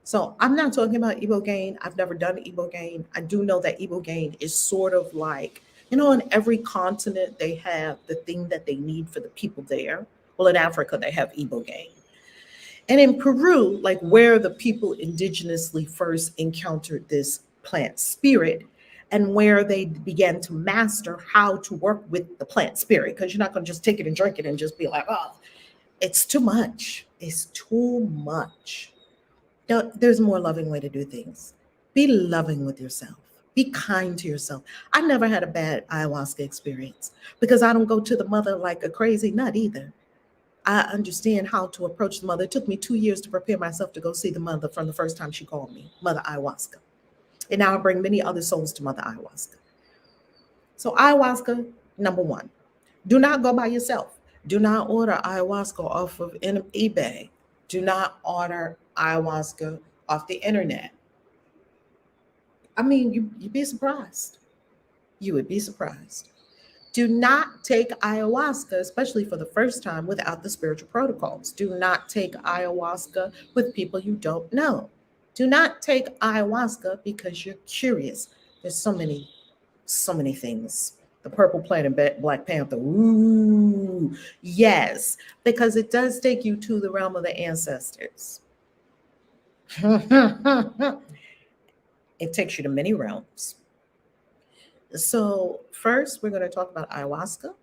So I'm not talking about ibogaine. I've never done ibogaine. I do know that ibogaine is sort of like, in every continent they have the thing that they need for the people there. Well, in Africa they have ibogaine. And in Peru, like where the people indigenously first encountered this plant spirit and where they began to master how to work with the plant spirit, because you're not going to just take it and drink it and just be like, oh, it's too much. It's too much. No, there's a more loving way to do things. Be loving with yourself. Be kind to yourself. I never had a bad ayahuasca experience because I don't go to the mother like a crazy nut either. I understand how to approach the mother. It took me 2 years to prepare myself to go see the mother from the first time she called me, Mother Ayahuasca. And now I bring many other souls to Mother Ayahuasca. So, ayahuasca, number one, do not go by yourself. Do not order ayahuasca off of eBay. Do not order ayahuasca off the internet. I mean, you'd be surprised. You would be surprised. Do not take ayahuasca, especially for the first time, without the spiritual protocols. Do not take ayahuasca with people you don't know. Do not take ayahuasca because you're curious. There's so many things. The purple planet, Black Panther. Ooh, yes, because it does take you to the realm of the ancestors. It takes you to many realms. So first, we're going to talk about ayahuasca.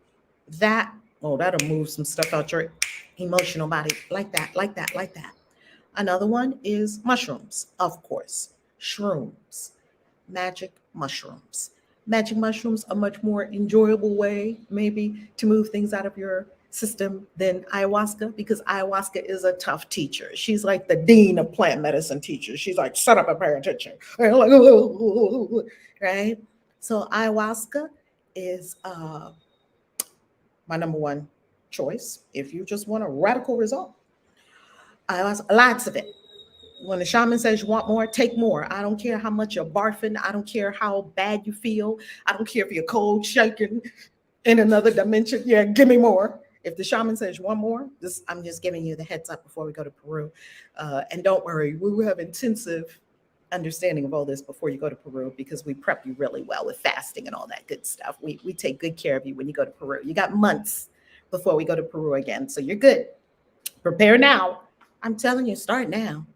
That, oh, that'll move some stuff out your emotional body like that, like that, like that. Another one is mushrooms, of course. Shrooms, magic mushrooms. Magic mushrooms, a much more enjoyable way, maybe, to move things out of your system than ayahuasca, because ayahuasca is a tough teacher. She's like the dean of plant medicine teachers. She's like, shut up and pay attention. Right? So ayahuasca is my number one choice if you just want a radical result. Ayahuasca, lots of it. When the shaman says you want more, take more. I don't care how much you're barfing. I don't care how bad you feel. I don't care if you're cold, shaking in another dimension. Yeah, give me more. If the shaman says you want more, I'm just giving you the heads up before we go to Peru. And don't worry, we will have intensive understanding of all this before you go to Peru because we prep you really well with fasting and all that good stuff. We take good care of you when you go to Peru. You got months before we go to Peru again, so you're good. Prepare now. I'm telling you, start now.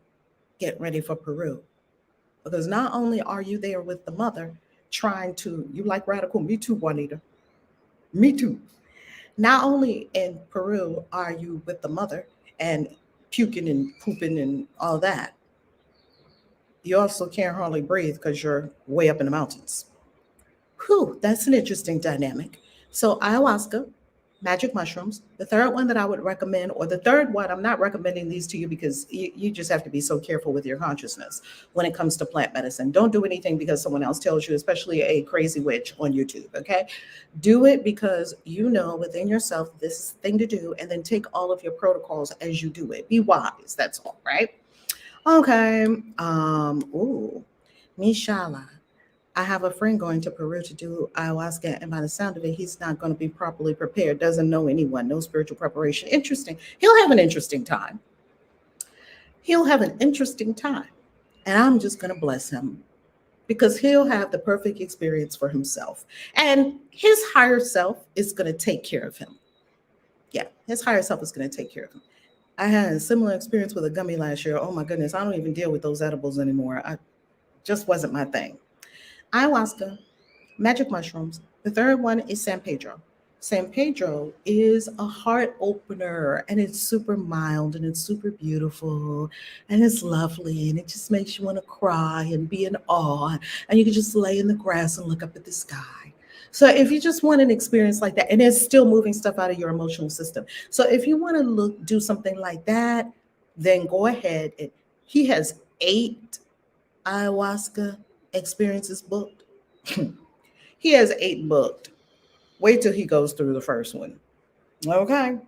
Get ready for Peru. Because not only are you there with the mother trying to, you like radical, me too, Juanita. Me too. Not only in Peru are you with the mother and puking and pooping and all that, you also can't hardly breathe because you're way up in the mountains. Whew, that's an interesting dynamic. So ayahuasca, magic mushrooms. The third one that I would recommend, or the third one, I'm not recommending these to you because you just have to be so careful with your consciousness when it comes to plant medicine. Don't do anything because someone else tells you, especially a crazy witch on YouTube, okay? Do it because you know within yourself this is the thing to do, and then take all of your protocols as you do it. Be wise, that's all, right? Okay. Ooh, Mishala. I have a friend going to Peru to do ayahuasca, and by the sound of it, he's not going to be properly prepared, doesn't know anyone, no spiritual preparation. Interesting. He'll have an interesting time. He'll have an interesting time. And I'm just going to bless him because he'll have the perfect experience for himself. And his higher self is going to take care of him. Yeah, his higher self is going to take care of him. I had a similar experience with a gummy last year. Oh my goodness, I don't even deal with those edibles anymore. I just wasn't my thing. Ayahuasca, magic mushrooms. The third one is San Pedro. San Pedro is a heart opener, and it's super mild and it's super beautiful and it's lovely and it just makes you want to cry and be in awe, and you can just lay in the grass and look up at the sky. So if you just want an experience like that, and it's still moving stuff out of your emotional system. So if you want to do something like that, then go ahead. And he has 8 ayahuasca experiences booked. He has 8 booked. Wait till he goes through the first one. Okay.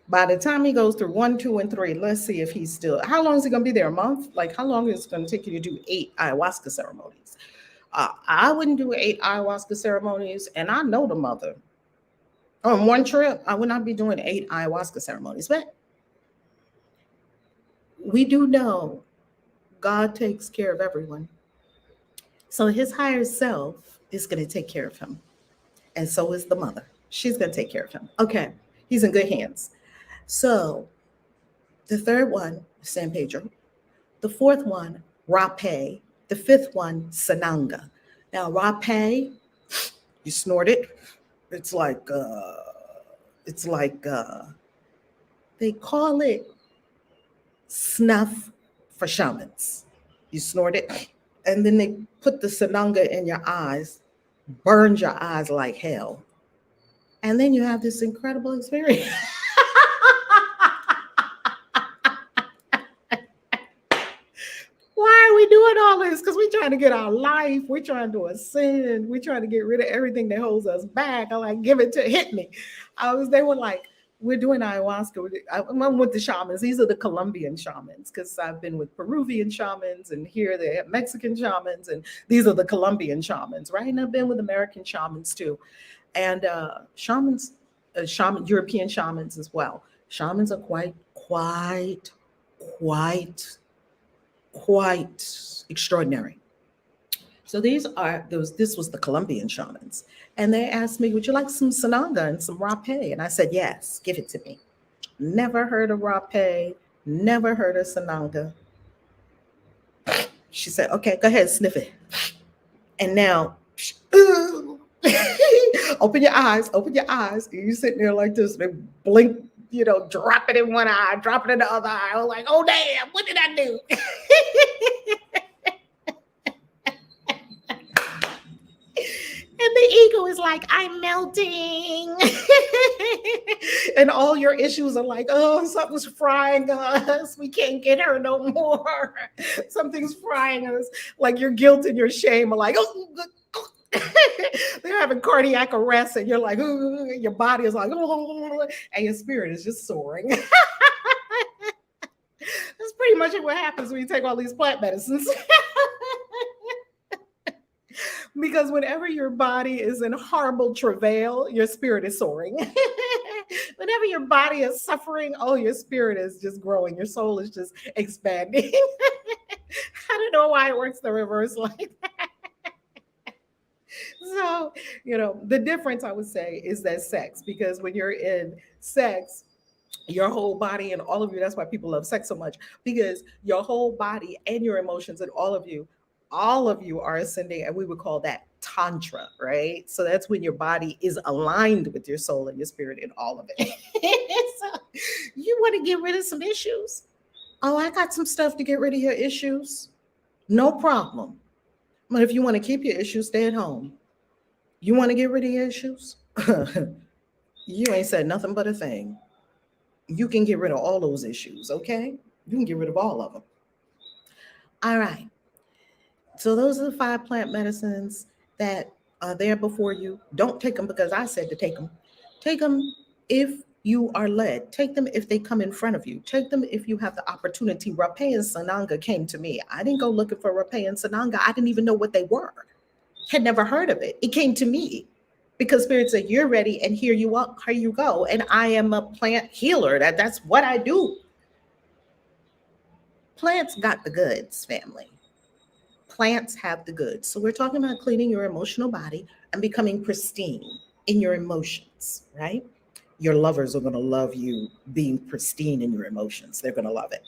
By the time he goes through 1, 2, and 3, let's see if he's still. How long is he going to be there? A month? Like, how long is it going to take you to do 8 ayahuasca ceremonies? I wouldn't do 8 ayahuasca ceremonies, and I know the mother. On one trip, I would not be doing 8 ayahuasca ceremonies, but we do know God takes care of everyone. So his higher self is going to take care of him. And so is the mother. She's going to take care of him. Okay. He's in good hands. So the third one, San Pedro. The fourth one, Rape. The fifth one, Sananga. Now, Rape, you snort it. It's like, they call it snuff for shamans. You snort it, and then they put the Sananga in your eyes, burns your eyes like hell. And then you have this incredible experience. Why are we doing all this? Because we're trying to get our life. We're trying to ascend. We're trying to get rid of everything that holds us back. I'm like, hit me. They were like, we're doing ayahuasca. I'm with the shamans. These are the Colombian shamans, because I've been with Peruvian shamans, and here they have Mexican shamans, and these are the Colombian shamans, right? And I've been with American shamans too. And European shamans as well. Shamans are quite extraordinary. So this was the Colombian shamans. And they asked me, would you like some Sananga and some Rape? And I said, yes, give it to me. Never heard of Rape, never heard of Sananga. She said, okay, go ahead, sniff it. And now, open your eyes. You're sitting there like this, they blink, drop it in one eye, drop it in the other eye. I was like, oh, damn, what did I do? And the ego is like, I'm melting. And all your issues are like, oh, something's frying us. We can't get her no more. Something's frying us. Like your guilt and your shame are like, oh. They're having cardiac arrest, and you're like, ooh, your body is like, oh, and your spirit is just soaring. That's pretty much what happens when you take all these plant medicines. Because whenever your body is in horrible travail, your spirit is soaring. Whenever your body is suffering, oh, your spirit is just growing. Your soul is just expanding. I don't know why it works the reverse like that. So, the difference I would say is that sex, because when you're in sex, your whole body and all of you, that's why people love sex so much, because your whole body and your emotions and all of you are ascending, and we would call that tantra, right? So that's when your body is aligned with your soul and your spirit and all of it. So you want to get rid of some issues? Oh, I got some stuff to get rid of your issues. No problem. But if you want to keep your issues, stay at home. You want to get rid of your issues? You ain't said nothing but a thing. You can get rid of all those issues, okay? You can get rid of all of them. All right. So those are the 5 plant medicines that are there before you. Don't take them because I said to take them. Take them if you are led. Take them if they come in front of you. Take them if you have the opportunity. Rapé and Sananga came to me. I didn't go looking for Rapé and Sananga. I didn't even know what they were. Had never heard of it. It came to me because Spirit said, "You're ready, and here you are. Here you go." And I am a plant healer. That's what I do. Plants got the goods, family. Plants have the goods. So we're talking about cleaning your emotional body and becoming pristine in your emotions, right? Your lovers are going to love you being pristine in your emotions. They're going to love it.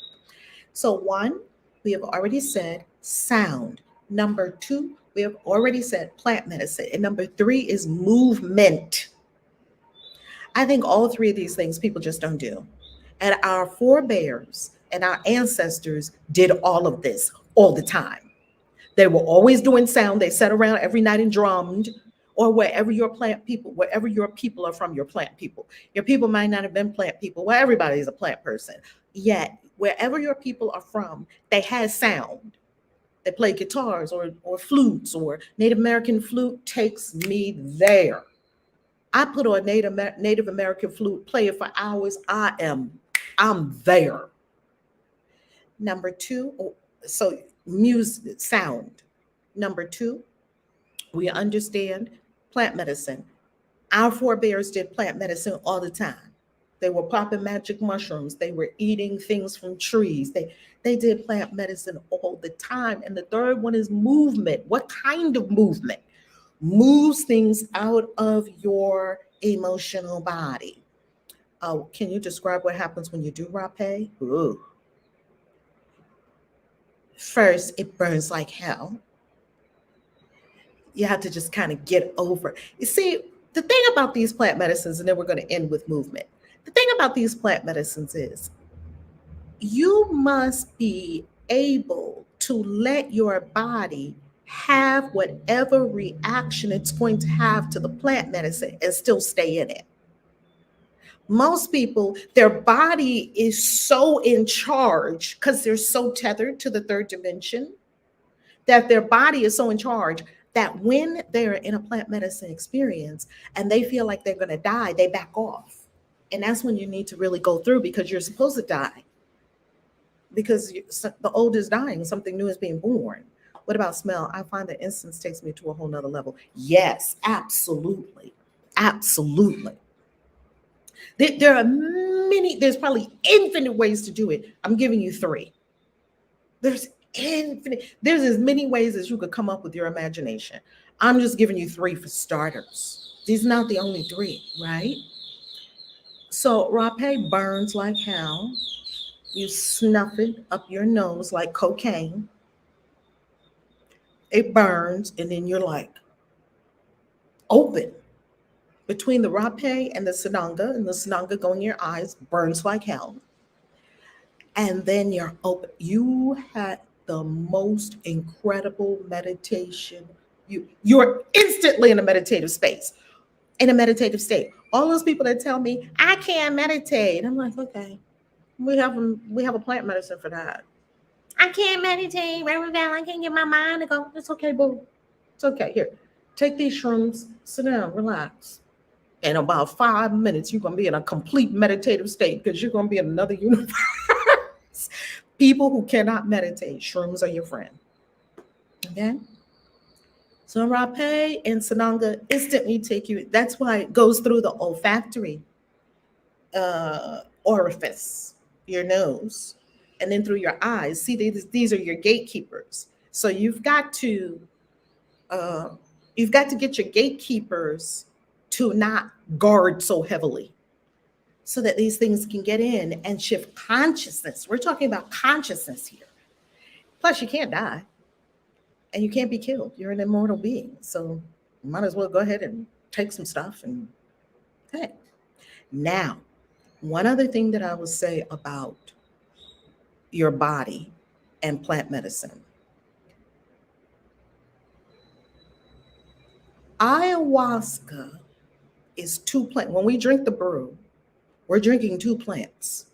So, 1, we have already said sound. Number 2, we have already said plant medicine. And number 3 is movement. I think all 3 of these things people just don't do. And our forebears and our ancestors did all of this all the time. They were always doing sound. They sat around every night and drummed, or wherever your people are from, your plant people. Your people might not have been plant people. Well, everybody's a plant person. Yet, wherever your people are from, they had sound. They played guitars or flutes, or Native American flute takes me there. I put on Native American flute, play it for hours. I'm there. Number 2, so music, sound. Number 2, we understand plant medicine. Our forebears did plant medicine all the time. They were popping magic mushrooms. They were eating things from trees. They did plant medicine all the time. And the third one is movement. What kind of movement? Moves things out of your emotional body. Oh, can you describe what happens when you do rapé? Ooh. First, it burns like hell. You have to just kind of get over. You see, the thing about these plant medicines, and then we're going to end with movement. The thing about these plant medicines is you must be able to let your body have whatever reaction it's going to have to the plant medicine and still stay in it. Most people, their body is so in charge because they're so tethered to the third dimension, that their body is so in charge that when they're in a plant medicine experience and they feel like they're going to die, they back off. And that's when you need to really go through, because you're supposed to die, because the old is dying, something new is being born. What about smell? I find that incense takes me to a whole nother level. Yes, absolutely. Absolutely. There are there's probably infinite ways to do it. I'm giving you 3. There's as many ways as you could come up with your imagination. I'm just giving you 3 for starters. These are not the only 3, right? So rapé burns like hell. You snuff it up your nose like cocaine. It burns, and then you're like open. Between the rapé and the sananga going in your eyes, burns like hell. And then you're open. You had the most incredible meditation. You're instantly in a meditative space, in a meditative state. All those people that tell me I can't meditate, I'm like, okay, we have a plant medicine for that. I can't meditate, Reverend Val. I can't get my mind to go. It's okay, boo. It's okay. Here, take these shrooms. Sit down, relax. In about 5 minutes, you're gonna be in a complete meditative state, because you're gonna be in another universe. People who cannot meditate, shrooms are your friend. Okay. So rapé and sananga instantly take you. That's why it goes through the olfactory orifice, your nose, and then through your eyes. See, these are your gatekeepers. So uh, you've got to get your gatekeepers to not guard so heavily, so that these things can get in and shift consciousness. We're talking about consciousness here. Plus, you can't die and you can't be killed. You're an immortal being. So you might as well go ahead and take some stuff. And hey, now, one other thing that I would say about your body and plant medicine. Ayahuasca is two plants. When we drink the brew, we're drinking two plants.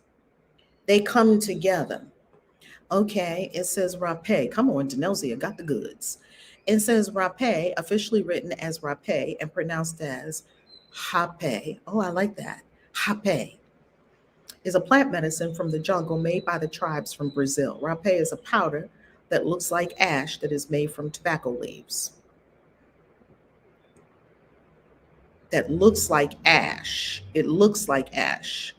They come together. Okay, it says rape. Come on, Denelzia got the goods. It says rape, officially written as rape and pronounced as hape. Oh, I like that. Hape is a plant medicine from the jungle made by the tribes from Brazil. Rape is a powder that looks like ash that is made from tobacco leaves. That looks like ash. It looks like ash.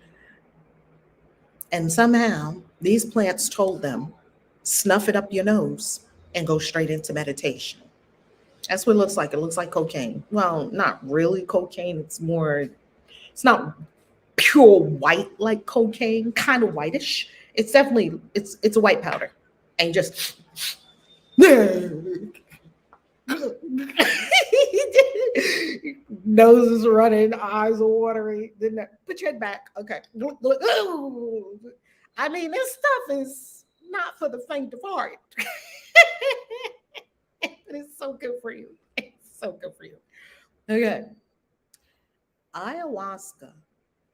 And somehow these plants told them, snuff it up your nose and go straight into meditation. That's what it looks like. It looks like cocaine. Well, not really cocaine. It's not pure white like cocaine, kind of whitish. It's definitely, it's a white powder. And just nose is running, eyes are watering. Then put your head back. Okay. I mean, this stuff is not for the faint of heart. But it's so good for you. It's so good for you. Okay. Ayahuasca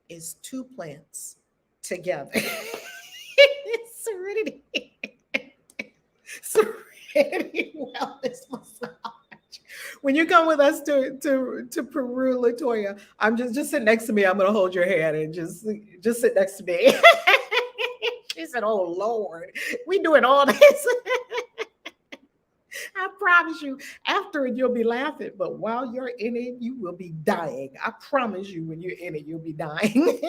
is two plants together. Serenity. Serenity Wellness Massage. When you come with us to Peru, Latoya, I'm just sit next to me. I'm gonna hold your hand and just sit next to me. She said, "Oh Lord, we doing all this." I promise you, after it, you'll be laughing. But while you're in it, you will be dying. I promise you, when you're in it, you'll be dying,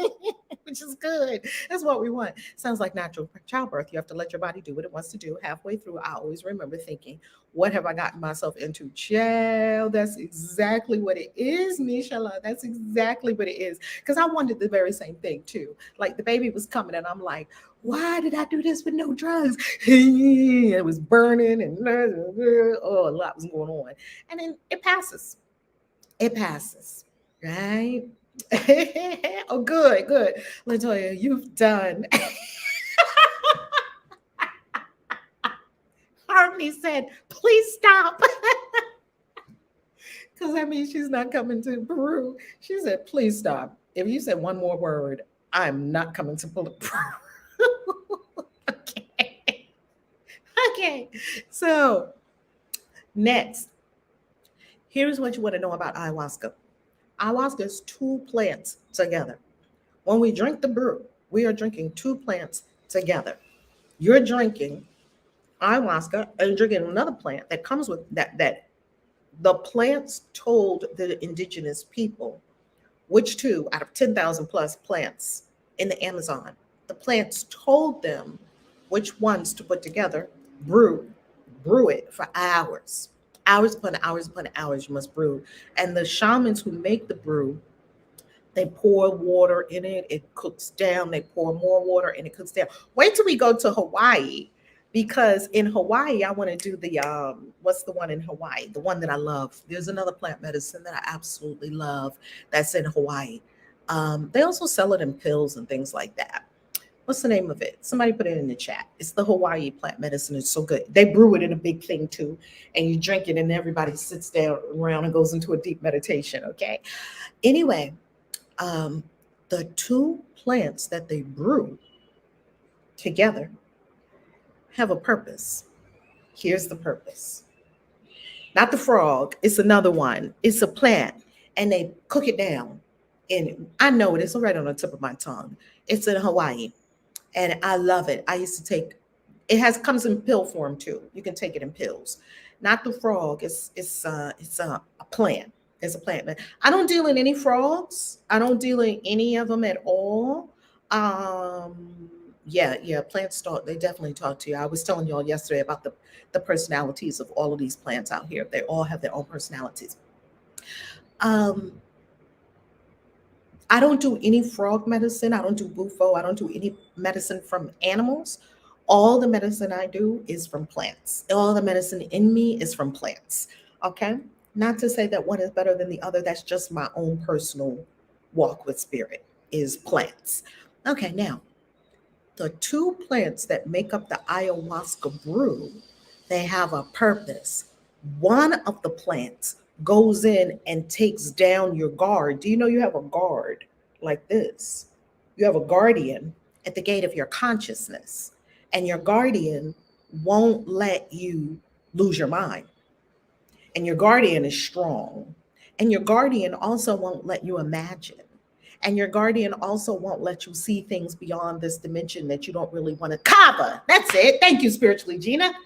which is good. That's what we want. Sounds like natural childbirth. You have to let your body do what it wants to do. Halfway through, I always remember thinking, what have I gotten myself into? Child, that's exactly what it is, Mishala. That's exactly what it is. Because I wanted the very same thing, too. Like the baby was coming, and I'm like, why did I do this with no drugs? It was burning and oh, a lot was going on. And then it passes. It passes, right? Oh, good, good. Latoya, you've done. Harmony said, please stop. Because that means she's not coming to Peru. She said, please stop. If you said one more word, I'm not coming to Peru. Okay. So next, here's what you want to know about ayahuasca. Ayahuasca is two plants together. When we drink the brew, we are drinking two plants together. You're drinking ayahuasca and drinking another plant that comes with that the plants told the indigenous people, which two out of 10,000 plus plants in the Amazon, the plants told them which ones to put together, brew it for hours. Hours upon hours upon hours, you must brew. And the shamans who make the brew, they pour water in it, it cooks down, they pour more water and it cooks down. Wait till we go to Hawaii, because in Hawaii, I want to do the what's the one in Hawaii? The one that I love. There's another plant medicine that I absolutely love that's in Hawaii. They also sell it in pills and things like that. What's the name of it? Somebody put it in the chat. It's the Hawaii plant medicine. It's so good. They brew it in a big thing too, and you drink it, and everybody sits down around and goes into a deep meditation. Okay. Anyway, the two plants that they brew together have a purpose. Here's the purpose. Not the frog. It's another one. It's a plant, and they cook it down. And I know it. It's right on the tip of my tongue. It's in Hawaii. And I love it. I used to take it. Comes in pill form too. You can take it in pills. Not the frog. It's a plant. It's a plant. I don't deal in any frogs. I don't deal in any of them at all. Yeah. Plants talk. They definitely talk to you. I was telling y'all yesterday about the personalities of all of these plants out here. They all have their own personalities. I don't do any frog medicine. I don't do bufo. I don't do any medicine from animals. All the medicine I do is from plants. All the medicine in me is from plants. Okay? Not to say that one is better than the other. That's just my own personal walk with spirit, is plants. Okay, now, the two plants that make up the ayahuasca brew, they have a purpose. One of the plants goes in and takes down your guard. Do you know you have a guard like this? You have a guardian at the gate of your consciousness, and your guardian won't let you lose your mind. And your guardian is strong. And your guardian also won't let you imagine. And your guardian also won't let you see things beyond this dimension that you don't really want to. Kava. That's it. Thank you, spiritually, Gina. That's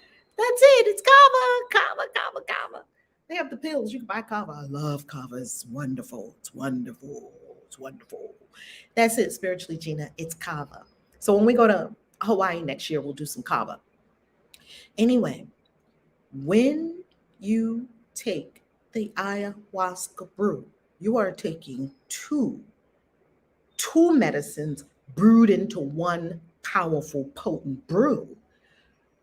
it. It's Kava. Kava, Kava, Kava. They have the pills. You can buy Kava. I love Kava. It's wonderful. It's wonderful. It's wonderful. That's it, spiritually, Gina. It's Kava. So when we go to Hawaii next year, we'll do some Kava. Anyway, when you take the ayahuasca brew, you are taking two medicines brewed into one powerful, potent brew.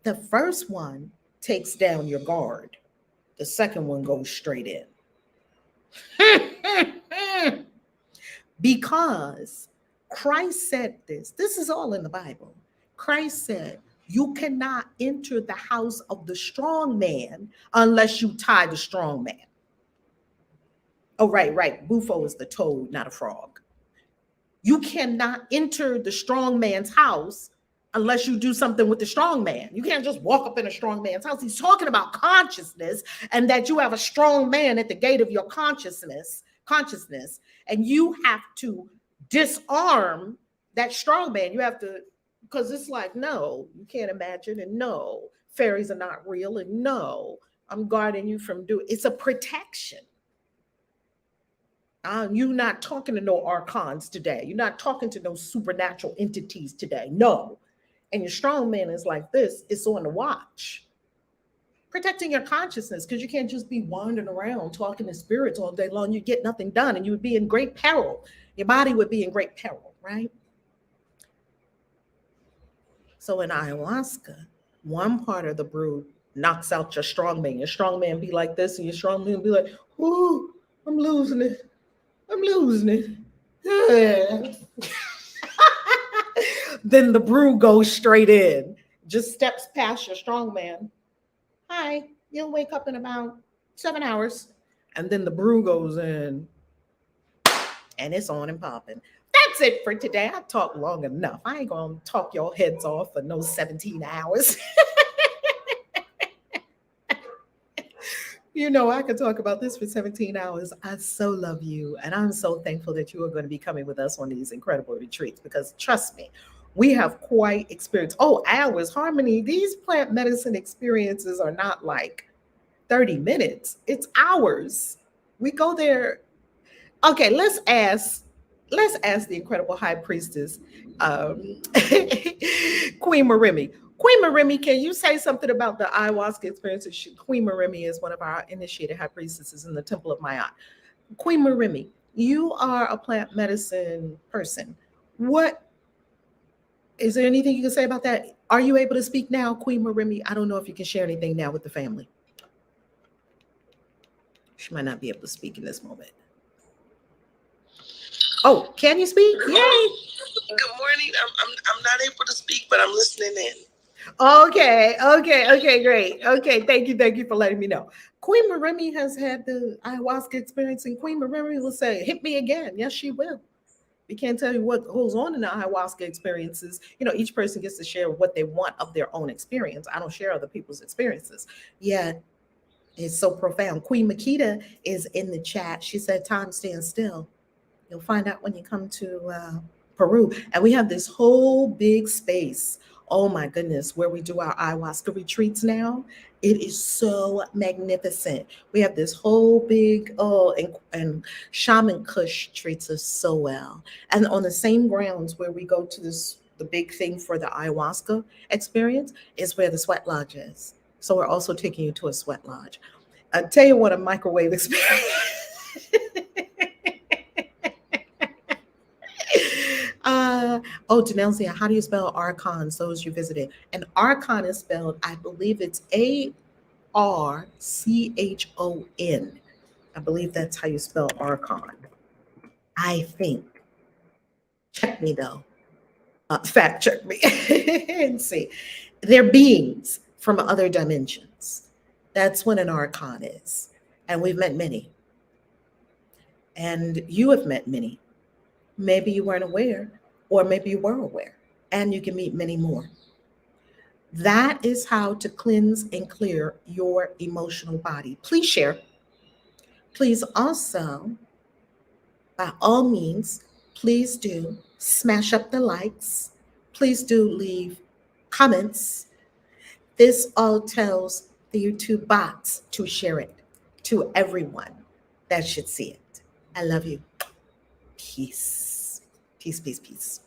The first one takes down your guard. The second one goes straight in. Because Christ said this. This is all in the Bible. Christ said, you cannot enter the house of the strong man unless you tie the strong man. Oh, right. Bufo is the toad, not a frog. You cannot enter the strong man's house unless you do something with the strong man. You can't just walk up in a strong man's house. He's talking about consciousness, and that you have a strong man at the gate of your consciousness, and you have to disarm that strong man. You have to, because it's like, no, you can't imagine, and no, fairies are not real, and no, I'm guarding you from doing. It's a protection. You're not talking to no archons today. You're not talking to no supernatural entities today. No. And your strong man is like this. It's on the watch. Protecting your consciousness, because you can't just be wandering around talking to spirits all day long. You get nothing done, and you would be in great peril. Your body would be in great peril, right? So in ayahuasca, one part of the brew knocks out your strong man. Your strong man be like this, and your strong man be like, ooh, I'm losing it. I'm losing it. Yeah. Then the brew goes straight in, just steps past your strong man. Hi, you'll wake up in about 7 hours. And then the brew goes in, and it's on and popping. That's it for today. I talked long enough. I ain't going to talk your heads off for no 17 hours. You know, I could talk about this for 17 hours. I so love you. And I'm so thankful that you are going to be coming with us on these incredible retreats, because trust me, we have quite experience. Oh, hours, Harmony. These plant medicine experiences are not like 30 minutes. It's hours. We go there. Okay, let's ask the incredible high priestess, Queen Marimi. Queen Marimi, can you say something about the ayahuasca experience? Queen Marimi is one of our initiated high priestesses in the Temple of Maat. Queen Marimi, you are a plant medicine person. What is there anything you can say about that? Are you able to speak now, Queen Marimi? I don't know if you can share anything now with the family. She might not be able to speak in this moment. Oh, can you speak? Yay! Good morning. I'm not able to speak, but I'm listening in. Okay, great. Okay, thank you for letting me know. Queen Marimi has had the ayahuasca experience, and Queen Marimi will say, hit me again. Yes, she will. We can't tell you what goes on in the ayahuasca experiences. You know, each person gets to share what they want of their own experience. I don't share other people's experiences. Yeah, it's so profound. Queen Makita is in the chat. She said, time stands still. You'll find out when you come to Peru. And we have this whole big space, oh my goodness, where we do our ayahuasca retreats now. It is so magnificent. We have this whole big, and Shaman Kush treats us so well. And on the same grounds where we go to the big thing for the ayahuasca experience is where the sweat lodge is. So we're also taking you to a sweat lodge. I'll tell you what a microwave experience. Denelsia, how do you spell archons, those you visited? And archon is spelled, I believe it's ARCHON. I believe that's how you spell archon. I think. Check me though. Fact check me and see. They're beings from other dimensions. That's what an archon is. And we've met many. And you have met many. Maybe you weren't aware, or maybe you were aware, and you can meet many more. That is how to cleanse and clear your emotional body. Please share. Please also, by all means, please do smash up the likes. Please do leave comments. This all tells the YouTube bots to share it to everyone that should see it. I love you. Peace. Peace, peace, peace.